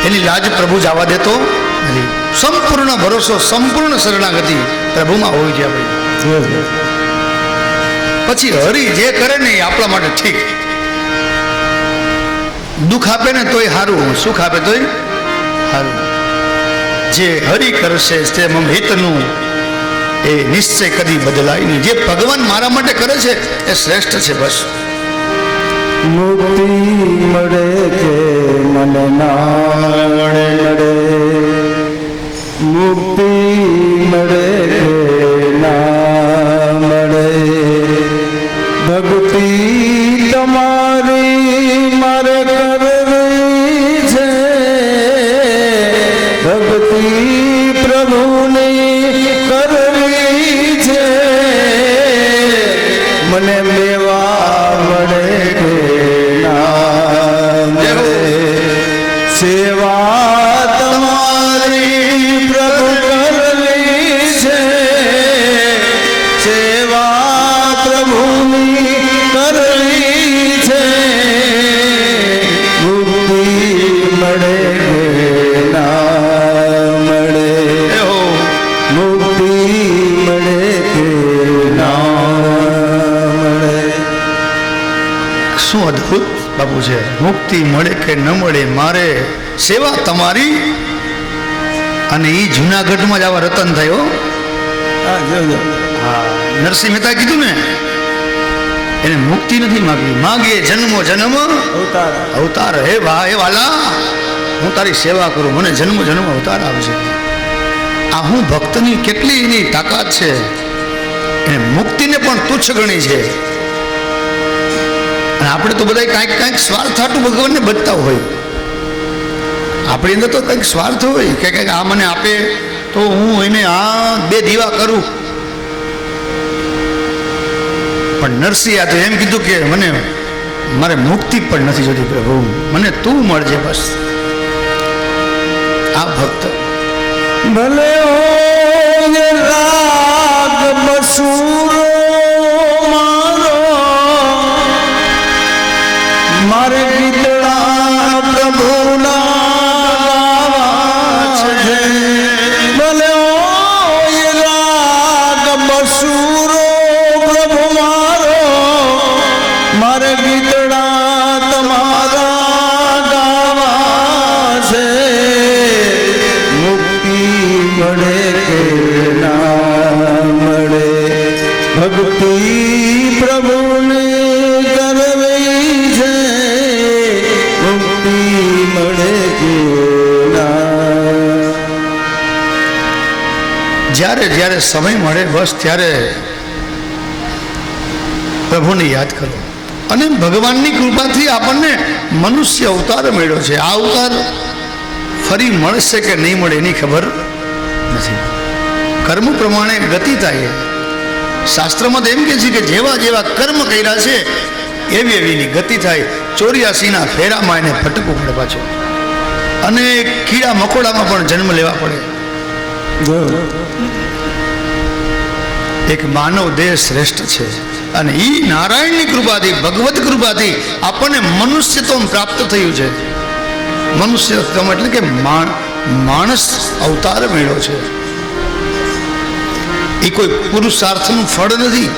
એની લાજ પ્રભુ જવા દેતો નથી. સંપૂર્ણ ભરોસો, સંપૂર્ણ શરણાગતિ પ્રભુમાં હોવી જોઈએ આપણી. પછી હરિ જે કરે ને એ આપણા માટે ઠીક. દુઃખ આપે ને તોય સારું, સુખ આપે તોય સારું. જે હરિ કરશે તે મમ હિતનું એ નિશ્ચય કદી બદલાય નહીં. જે ભગવાન મારા માટે કરે છે એ શ્રેષ્ઠ છે. બસ મુક્તિ મળે કે મને ના મળે, મુક્તિ મળે કે ના મળે, ભક્તિ તમારી મારે કરવી છે, મુક્તિ મળે કે ના મળે. શું અદ્ભુત બાપુ છે. મુક્તિ મળે કે ન મળે, મારે સેવા તમારી. અને એ જુનાગઢમાં જ આવા રતન થયો. હા જોજો. હા, નરસિંહ મહેતા કીધું ને, એને મુક્તિ નથી માગી, માગીએ જન્મો જન્મ અવતાર. અવતાર. હે વાલા, હું તારી સેવા કરું, મને જન્મ જન્મ અવતાર આવશે. આ હું ભક્તની કેટલી એની તાકાત છે. એને મુક્તિને પણ તુચ્છ ગણી છે. અને આપણે તો બધા કાંઈક કાંઈક સ્વાર્થ હાટું ભગવાનને બચતા હોય. આપણી અંદર તો કંઈક સ્વાર્થ હોય કે કંઈક આ મને આપે તો હું એને આ 2 દીવા કરું. પણ નરસિંહ તો એમ કીધું કે મારે મુક્તિ પણ નથી જોતી પ્રભુ, મને તું મળજે બસ. આ ભક્ત ભલે હોય રાગ બસુરો મારો, મારે ગીતડા પ્રભુના ગાવા છે. ભલે હોય રાગ બસુરો પ્રભુ મારો, મારે ગીતડા તમારા ગાવા છે. મુક્તિ મળે કે ના મળે, ભક્તિ પ્રભુને કરવી છે. મુક્તિ મળે કે ના. જ્યારે જ્યારે સમય મળે બસ ત્યારે પ્રભુને યાદ કરો. અને ભગવાનની કૃપાથી આપણને મનુષ્ય અવતાર મળ્યો છે. આ અવતાર ફરી મળશે કે નહીં મળે એની ખબર નથી. કર્મ પ્રમાણે ગતિ થાય. શાસ્ત્રમાં તો એમ કહે છે કે જેવા જેવા કર્મ કર્યા છે એવી એવીની ગતિ થાય. 84ના ફેરામાં એને ભટકવું પડે પાછું, અને કીડા મકોડામાં પણ જન્મ લેવા પડે. એક માનવ દેહ શ્રેષ્ઠ છે. અને એ નારાયણની કૃપાથી, ભગવત કૃપાથી આપણને મનુષ્યત્વ પ્રાપ્ત થયું છે. મનુષ્યત્વ એટલે કે માણસ અવતાર મળ્યો છે. એ કોઈ પુરુષાર્થનું ફળ નથી,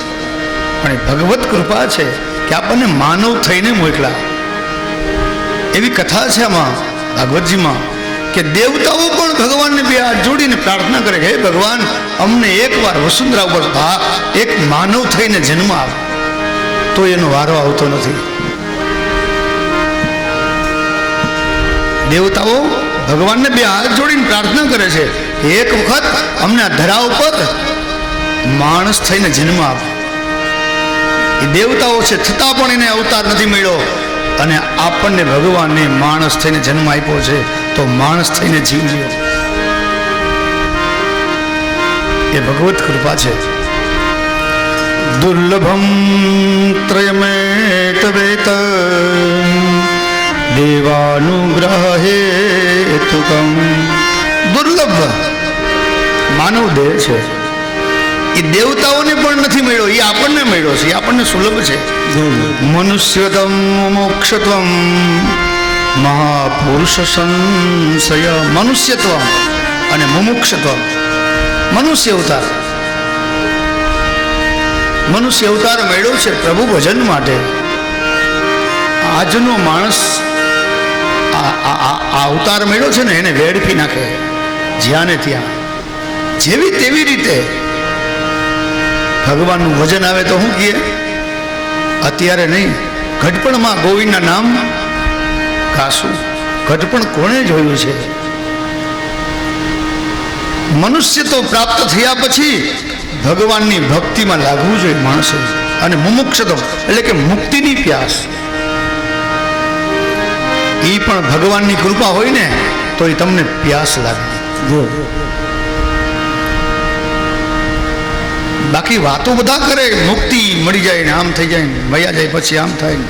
પણ ભગવત કૃપા છે કે આપણને માનવ થઈને મોકલા. એવી કથા છે આમાં ભાગવતજીમાં કે દેવતાઓ પણ ભગવાનને 2 હાથ જોડીને પ્રાર્થના કરે કે હે ભગવાન, અમને એકવાર વસુંધરા ઉપર એક માનવ થઈને જન્મ આપ. તો એનો વારો આવતો નથી. દેવતાઓ ભગવાનને 2 હાથ જોડીને પ્રાર્થના કરે છે કે એક વખત અમને આ ધરા ઉપર માણસ થઈને જન્મ આપ. એ દેવતાઓ છે છતાં પણ એને અવતાર નથી મળ્યો. અને આપણને ભગવાનને માણસ થઈને જન્મ આપ્યો છે, તો માણસ થઈને જીવજો. એ ભગવત કૃપા છે. દુર્લભમ ત્રયમેત વેત દેવાનુગ્રહેતુકમ. દુર્લભ માનવ દેહ છે. એ દેવતાઓને પણ નથી મળ્યો, એ આપણને મળ્યો છે. એ આપણને સુલભ છે. મનુષ્યત્વમ મોક્ષત્વમ મહાપુરુષ સંશય. મનુષ્યત્વ અને મુમુક્ષત્વ. મનુષ્ય અવતાર, મનુષ્ય અવતાર મળ્યો છે પ્રભુ ભજન માટે. આજનો માણસ આ અવતાર મળ્યો છે ને એને વેડફી નાખે જ્યાં ને ત્યાં, જેવી તેવી રીતે. ભગવાનનું વજન આવે તો શું કહે? અત્યારે નહીં, ઘટપણમાં ગોવિંદના નામ ગાશું. ઘટપણ કોણે જોયું છે? મનુષ્ય તો પ્રાપ્ત થયા પછી ભગવાનની ભક્તિમાં લાગવું જોઈએ માણસે. અને મુમુક્ષત્વ એટલે કે મુક્તિની પ્યાસ, એ પણ ભગવાનની કૃપા હોય ને તો એ તમને પ્યાસ લાગે. બાકી વાતો બધા કરે, મુક્તિ મળી જાય ને આમ થઈ જાય ને વયા જાય પછી આમ થાય ને,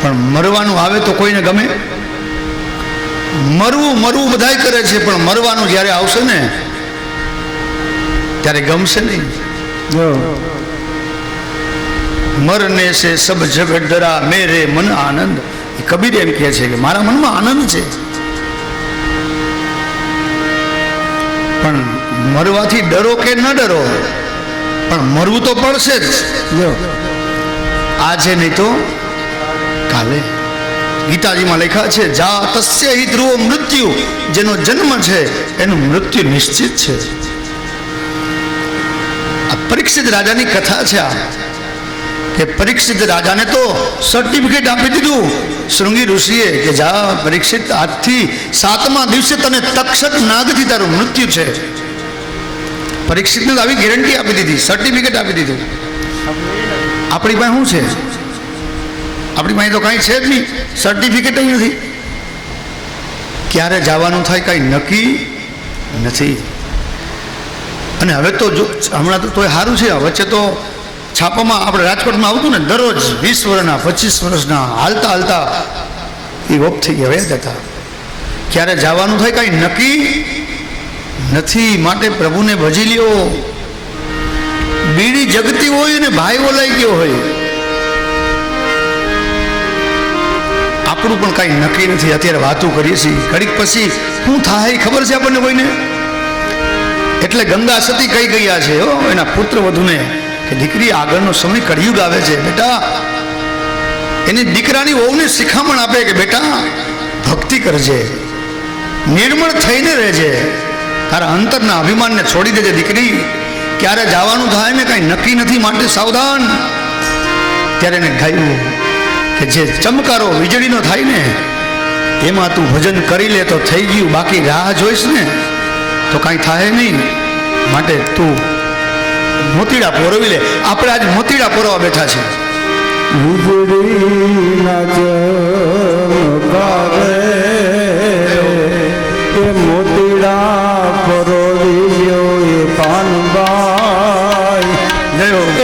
પણ મરવાનું આવે તો કોઈને ગમે? મરવું બધાય કરે છે, પણ મરવાનું જ્યારે આવશે ને ત્યારે ગમશે નહીં. મરને સે સબ જગત ડરા મેરે મન આનંદ. કબીર એમ કહે છે કે મારા મનમાં આનંદ છે, પણ મરવાથી ડરો કે ન ડરો, પણ મરવું તો પડશે જ. જો આજે નહીં તો કાલે. ગીતાજીમાં લખ્યા છે, જા તસ્ય હિ ધ્રુવો મૃત્યુ, જેનો જન્મ છે એનું મૃત્યુ નિશ્ચિત છે. આ પરીક્ષિત રાજાની કથા છે. આ કે પરીક્ષિત રાજાને તો સર્ટિફિકેટ આપી દીધું શૃંગી ઋષિએ કે જા પરીક્ષિત, આજથી 7મા દિવસે તને તક્ષક નાગથી તારું મૃત્યુ છે. પરીક્ષિતને તો આવી ગેરંટી આપી દીધી, સર્ટિફિકેટ આપી દીધું. આપણી પાસે શું છે? આપણી પાસે તો કાંઈ છે જ નહીં, સર્ટિફિકેટ નથી. ક્યારે જવાનું થાય કાંઈ નક્કી નથી. અને હવે તો જો હમણાં તો તોય સારું છે, વચ્ચે તો છાપામાં આપણે રાજકોટમાં આવતું ને દરરોજ 20 વર્ષના 25 વર્ષના હાલતા હાલતા એ ઓફ થઈ ગયા, વયા જતા. ક્યારે જવાનું થાય કાંઈ નક્કી નથી. માટે પ્રભુને ભજી લ્યો. બીડી જગતી હોય ને ભાઈ ઓલાઈ ગયો હોય, આપણું પણ કાંઈ નક્કી નથી. અત્યારે વાતો કરીએ છીએ, ઘડીક પછી શું થાય ખબર છે આપણને કોઈને? એટલે ગંગા સતી કહી ગયા છે એના પુત્ર વધુને કે દીકરી, આગળનો સમય કળિયુગ આવે છે બેટા. એની દીકરાની વહુને શિખામણ આપે કે બેટા ભક્તિ કરજે, નિર્મળ થઈને રહેજે, તારા અંતરના અભિમાનને છોડી દેજે દીકરી. ક્યારે જવાનું થાય ને કાંઈ નક્કી નથી, માટે સાવધાન. ત્યારે એને ગાયું કે જે ચમકારો વીજળીનો થાય ને એમાં તું ભજન કરી લે તો થઈ ગયું, બાકી રાહ જોઈશ ને તો કાંઈ થાય નહીં. માટે તું મોતીડા પોરવી લે. આપણે આજ મોતીડા પોરવા બેઠા છીએ. વીજળીના ચમકારે એ મોતીડા પરોવ્યો એ પાનબાઈ,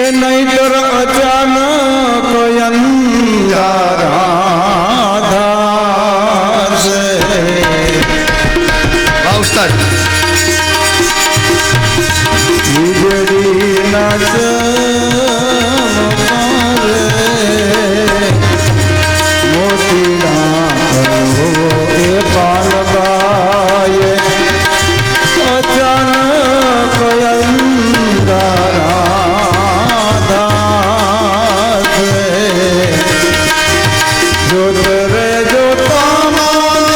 એ નહીતર અચાનક અંધારા ધારશે. વાહ ઉસ્તાદ. વીજળીના ચમકારે મોતીડા પરોવ્યો એ પાનબાઈ, અચાનક અંધારા ધારશે. જોત રે જોતામાં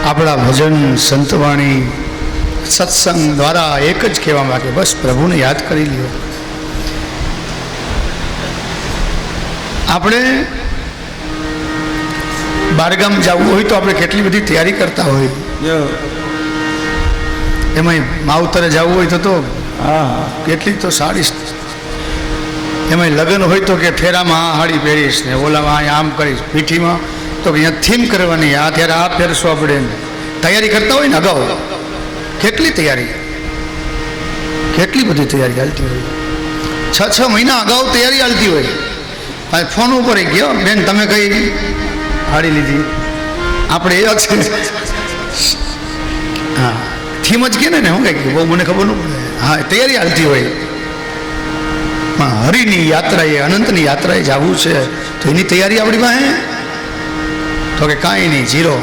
આપણા ભજન સંતવાણી સત્સંગ દ્વારા એક જ કહેવા માંગે, બસ પ્રભુને યાદ કરી લ્યો. આપણે બહારગામ જવું હોય તો આપણે કેટલી બધી તૈયારી કરતા હોય. એમાંય માવતરે જવું હોય તો કેટલી તો સાડી, એમાંય લગ્ન હોય તો કે ફેરામાં આ હાડી પહેરીશ ને ઓલામાં અહીંયા આમ કરીશ, પીઠીમાં તો અહીંયા થીમ કરવાની, આ ત્યારે આ પહેરશું. આપણે તૈયારી કરતા હોય ને અગાઉ, કેટલી તૈયારી, કેટલી બધી તૈયારી ચાલતી હોય. 6 મહિના અગાઉ તૈયારી ચાલતી હોય. ફોન ઉપર ગયો, બેન તમે કઈ હાડી લીધી? આપણે એ છે હા, થીમ જ કે ને હું કઈ બહુ મને ખબર ન પડે. હા, તૈયારી ચાલતી હોય. પણ હરિની યાત્રાએ, અનંતની યાત્રાએ જવું છે તો એની તૈયારી આપણી પાસે તો કે કાંઈ નહીં, ઝીરો.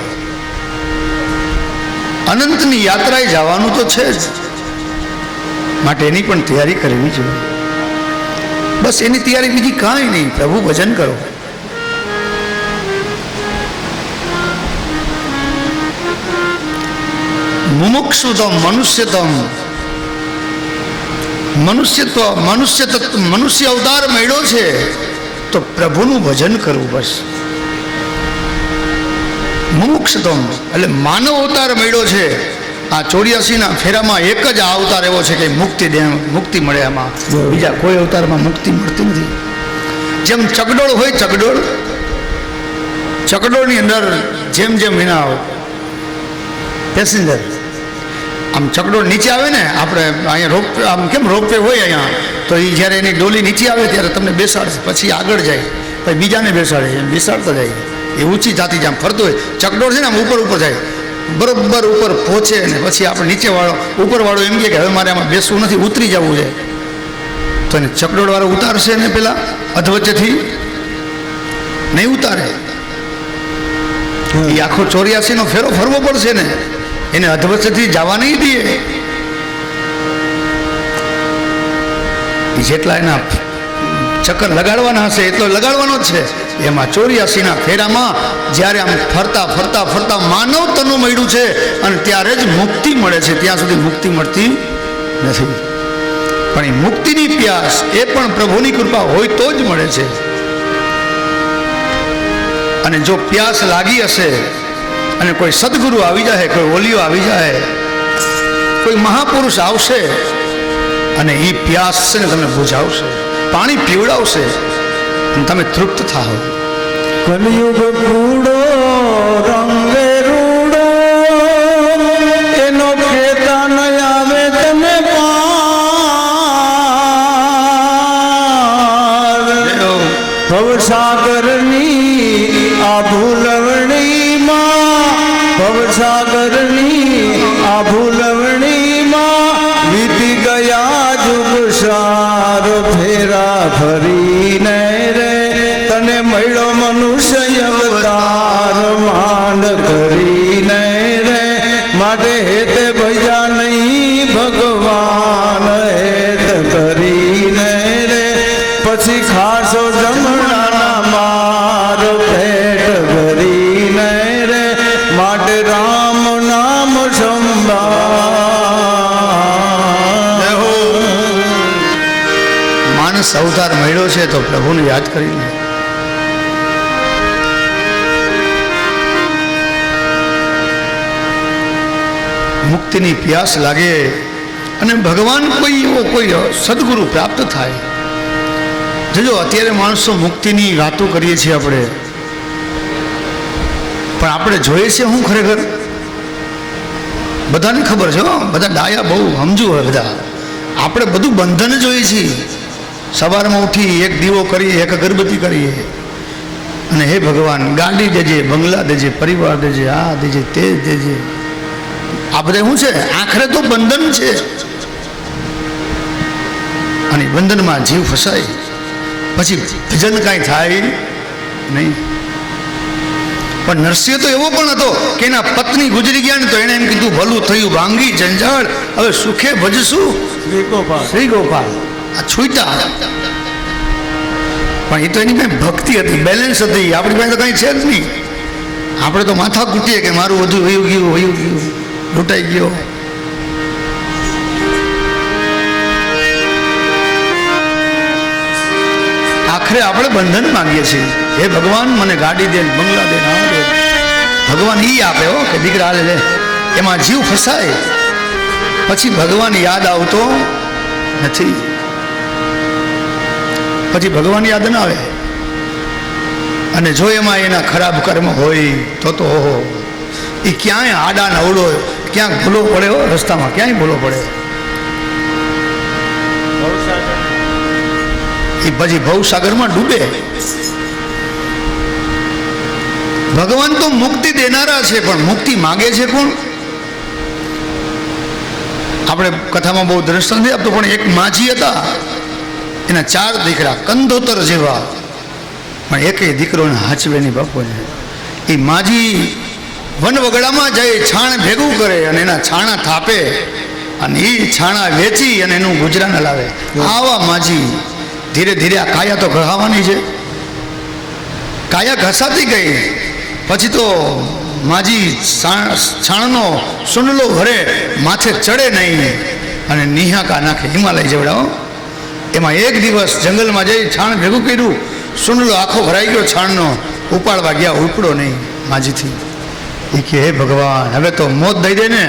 અનંતની યાત્રાએ જવાનું તો છે જ, માટે એની પણ તૈયારી કરવી જોઈએ. બસ એની તૈયારી બીજી કાંઈ નહીં, પ્રભુ ભજન કરો. મુમુક્ષુતમ મનુષ્યતમ, મનુષ્ય અવતાર મળ્યો છે તો પ્રભુનું ભજન કરવું. બસ મુમુક્ષતમ એટલે માનવ અવતાર મળ્યો છે આ 84ના ફેરામાં એક જ આ અવતાર એવો છે કે મુક્તિ મળે એમાં, બીજા કોઈ અવતારમાં મુક્તિ મળતી નથી. જેમ ચકડોળ હોય, ચકડોળની અંદર જેમ જેમ એના પેસેન્જર આમ ચકડોળ નીચે આવે ને, આપણે અહીંયા આમ કેમ રોપવે હોય અહીંયા, તો એ જ્યારે એની ડોલી નીચે આવે ત્યારે તમને બેસાડશે, પછી આગળ જાય, પછી બીજાને બેસાડે, એમ બેસાડતા જાય. એ ઊંચી જાતી જેમ ફરતો હોય ચકડોળ છે ને, આમ ઉપર જાય, બરોબર ઉપર પહોંચે ને પછી આપણે નીચેવાળો ઉપરવાળો એમ કહે કે હવે મારે આમાં બેસવું નથી, ઉતરી જવું છે. તો એને ચકડોળવાળો ઉતારશે ને પેલા અધવચ્ચેથી નહીં ઉતારે, એ આખો 84નો ફેરો ફરવો પડશે ને, એને અધવચ્ચેથી જવા નહીં દે. જેટલા એના ચક્કર લગાડવાના હશે એટલો લગાડવાનો જ છે. એમાં 84ના ફેરામાં જ્યારે આમ ફરતા ફરતા ફરતા માનવ તનું મળ્યું છે અને ત્યારે જ મુક્તિ મળે છે, ત્યાં સુધી મુક્તિ મળતી નથી. પણ એ મુક્તિની પ્યાસ એ પણ પ્રભુની કૃપા હોય તો જ મળે છે. અને જો પ્યાસ લાગી હશે અને કોઈ સદગુરુ આવી જાય, કોઈ ઓલિયો આવી જાય, કોઈ મહાપુરુષ આવશે અને એ પ્યાસ છે ને તમને બુઝાવશે, પાણી પીવડાવશે અને તમે તૃપ્ત થાઓ. કલયુગ કૂડો રંગે રૂડો, એનો ખેતા ન આવે તને પાર. ભવસાગરની આ ભૂલવણીમાં, ભવસાગરની આ ભૂલવણીમાં વીતી ગયા જુગ સાર ફેરા ફરીને રે તને મળ્યો મનુષ્ય અવતાર માંડ કરીને રે. માટે હેતે ભજા નહીં ભગવાન હેત કરીને રે, પછી ખાસો જમણાના માર પેટ ભરીને રે. માટે રામ નામ સંભાળ. માણસ અવતાર મળ્યો છે તો પ્રભુને યાદ કરી લે. મુક્તિની પ્યાસ લાગે અને ભગવાન કોઈ સદગુરુ પ્રાપ્ત થાય. જોજો અત્યારે માણસો મુક્તિની વાતો કરીએ છીએ આપણે, પણ આપણે જોઈએ છે હું ખરેખર બધાને ખબર છે, બધા ડાયા બહુ સમજુ હોય બધા. આપણે બધું બંધન જોઈએ છીએ. સવારમાં ઉઠી એક દીવો કરીએ, એક અગરબત્તી કરીએ અને હે ભગવાન ગાડી દેજે, બંગલા દેજે, પરિવાર દેજે, આ દેજે, તે દેજે. આ બધા શું છે? આખરે તો બંધન છે. અને બંધનમાં જીવ ફસાય પછી ભજન કાંઈ થાય નહીં. પણ નરસિંહ તો એવો પણ હતો કે એના પત્ની ગુજરી ગયા ને તો એણે એમ કીધું ભલું થયું ભાંગી જંજાળ, હવે સુખે ભજશું શ્રી ગોપાલ. આ છૂટા પણ એ તો એની પાસે ભક્તિ હતી, બેલેન્સ હતી. આપણી પાસે તો કંઈ છે જ નહીં. આપણે તો માથા કૂટીએ કે મારું બધું વયું ગયું, લૂંટાઈ ગયો. આખરે આપણે બંધન માંગીએ છીએ, હે ભગવાન મને ગાડી દે, બંગલા દે, ના દે. ભગવાન ઈ આપે હો કે દીકરા લે, એમાં જીવ ફસાય પછી ભગવાન યાદ આવતો નથી. પછી ભગવાન યાદ ના આવે. અને જો એમાં એના ખરાબ કર્મ હોય તો ઓહો, એ ક્યાંય આડા નવડો, ક્યાંક ભૂલો પડે હો, રસ્તામાં ક્યાંય ભૂલો પડે. એ પછી ભવસાગરમાં ડૂબે. ભગવાન તો મુક્તિ દેનારા છે, પણ મુક્તિ માગે છે કોણ? આપણે કથામાં બહુ દ્રષ્ટાંત નથી આપતો, પણ એક માજી હતા, એના 4 દીકરા કંદોતર જેવા, પણ એકેય દીકરોને હાચવે નહીં બાપોને. એ માજી વનવગડામાં જઈ છાણ ભેગું કરે અને એના છાણા થાપે અને એ છાણા વેચી અને એનું ગુજરાન લાવે. આવા માજી ધીરે ધીરે આ કાયા તો ઘસાવાની છે. કાયા ઘસાતી ગઈ પછી તો માજી છાણનો સુનલો ભરે, માથે ચડે નહીં અને નિહાકા નાખે, હિમાલય જેવડાવો. એમાં એક દિવસ જંગલમાં જઈ છાણ ભેગું કર્યું, સુનલો આખો ભરાઈ ગયો છાણનો, ઉપાડવા ગયા, ઉપડો નહીં માજીથી. એ કે હે ભગવાન હવે તો મોત દઈ દે ને.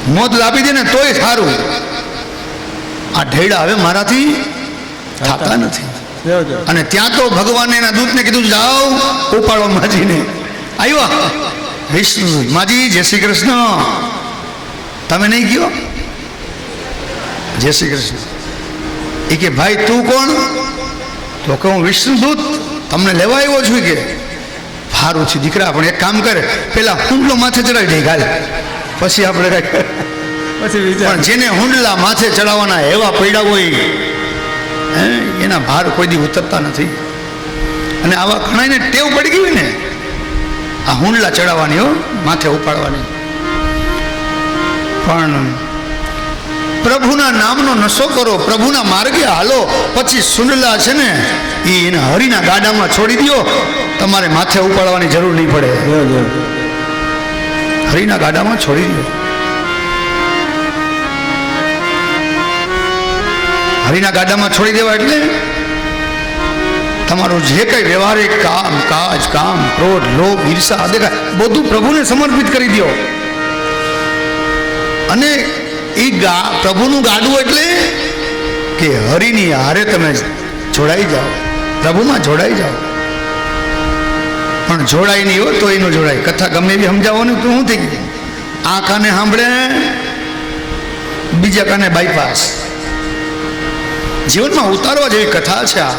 મોત લાપી દે ને તોય સારું. આ ઢેડા હવે મારાથી થતા નથી. જો જો અને ત્યાં તો ભગવાને એના દૂતને કીધું જાઓ ઉપાડો માજીને. આવ્યા વિષ્ણુ, માજી જય શ્રી કૃષ્ણ. તમે નહીં ગયો? જય શ્રી કૃષ્ણ. એ કે ભાઈ તું કોણ? તો કે હું વિષ્ણુદૂત તમને લેવા આવ્યો છું. કે સારું છે દીકરા, પણ એક કામ કરે, પેલા હુંડલો માથે ચડાવી દે ગાલ, પછી આપણે કાંઈ. પછી વિચાર પણ જેને હુંડલા માથે ચડાવવાના એવા પૈડા હોય એના ભાર કોઈ દી ઉતરતા નથી. અને આવા ઘણાને ટેવ પડી ગઈ હોય ને આ હુંડલા ચડાવવાની, હો માથે ઉપાડવાની. પણ પ્રભુના નામનો નશો કરો, પ્રભુના માર્ગે હાલો, પછી સુંડલા છે ને એને હરિના ગાડામાં છોડી દો, તમારે માથે ઉપાડવાની જરૂર નહીં પડે. જો જો હરિના ગાડામાં છોડી દો. હરિના ગાડામાં છોડી દેવા એટલે તમારું જે કઈ વ્યવહારિક કામ કાજ, કામ, ક્રોધ, લોભ, ઈર્ષા, બધું પ્રભુને સમર્પિત કરી દો. અને એ પ્રભુનું ગાડું એટલે કે હરિની હારે તમે જોડાઈ જાઓ, પ્રભુમાં જોડાઈ જાઓ. પણ જોડાઈ નહીં હોય તો એનું જોડાય. કથા ગમે એવી સમજાવો ને તો શું થઈ ગયું? આ કાને સાંભળે, બીજા કાને બાયપાસ. જીવનમાં ઉતારવા જેવી કથા છે આ.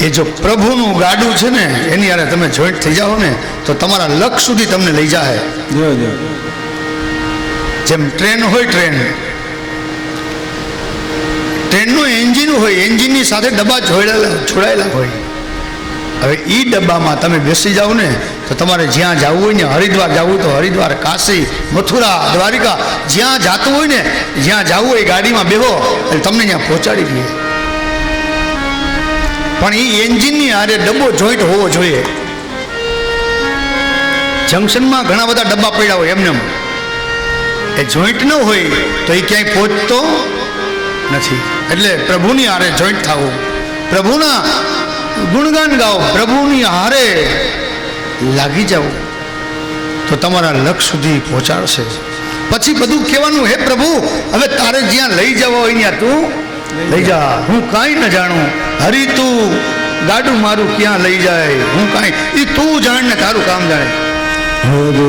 એ જો પ્રભુનું ગાડું છે ને એની હારે તમે જોઈન્ટ થઈ જાઓ ને તો તમારા લક્ષ્ય સુધી તમને લઈ જાય. જો જો જેમ ટ્રેન હોય, ટ્રેનનું એન્જિન હોય, એન્જિનની સાથે ડબ્બા જોડાયેલા હોય. હવે એ ડબ્બામાં તમે બેસી જાઓ ને તો તમારે જ્યાં જવું હોય ને, હરિદ્વાર જવું તો હરિદ્વાર, કાશી, મથુરા, દ્વારિકા, જ્યાં જતું હોય ને, જ્યાં જવું હોય ગાડીમાં બેહો એટલે તમને ત્યાં પહોંચાડી દે. પણ એ એન્જિનની હારે ડબ્બો જોઈન્ટ હોવો જોઈએ. જંકશનમાં ઘણા બધા ડબ્બા પડ્યા હોય એમને, એ જોઈન્ટ ન હોય તો એ ક્યાંય પહોંચતો નથી. એટલે પ્રભુની હારે જોઈન્ટ થવું, પ્રભુના ગુણગાન ગાઓ, પ્રભુની હારે લાગી જાઓ તો તમારા લક્ષ્ય સુધી પહોંચાડશે. પછી બધું કહેવાનું, હે પ્રભુ હવે તારે જ્યાં લઈ જવા હોય ત્યાં તું લઈ જા, હું કાંઈ ન જાણું. હરી તું ગાડું મારું ક્યાં લઈ જાય, હું કાંઈ, એ તું જાણ ને તારું કામ જાણે. હરી તો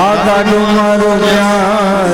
આ ગાડું મારું જ્યાં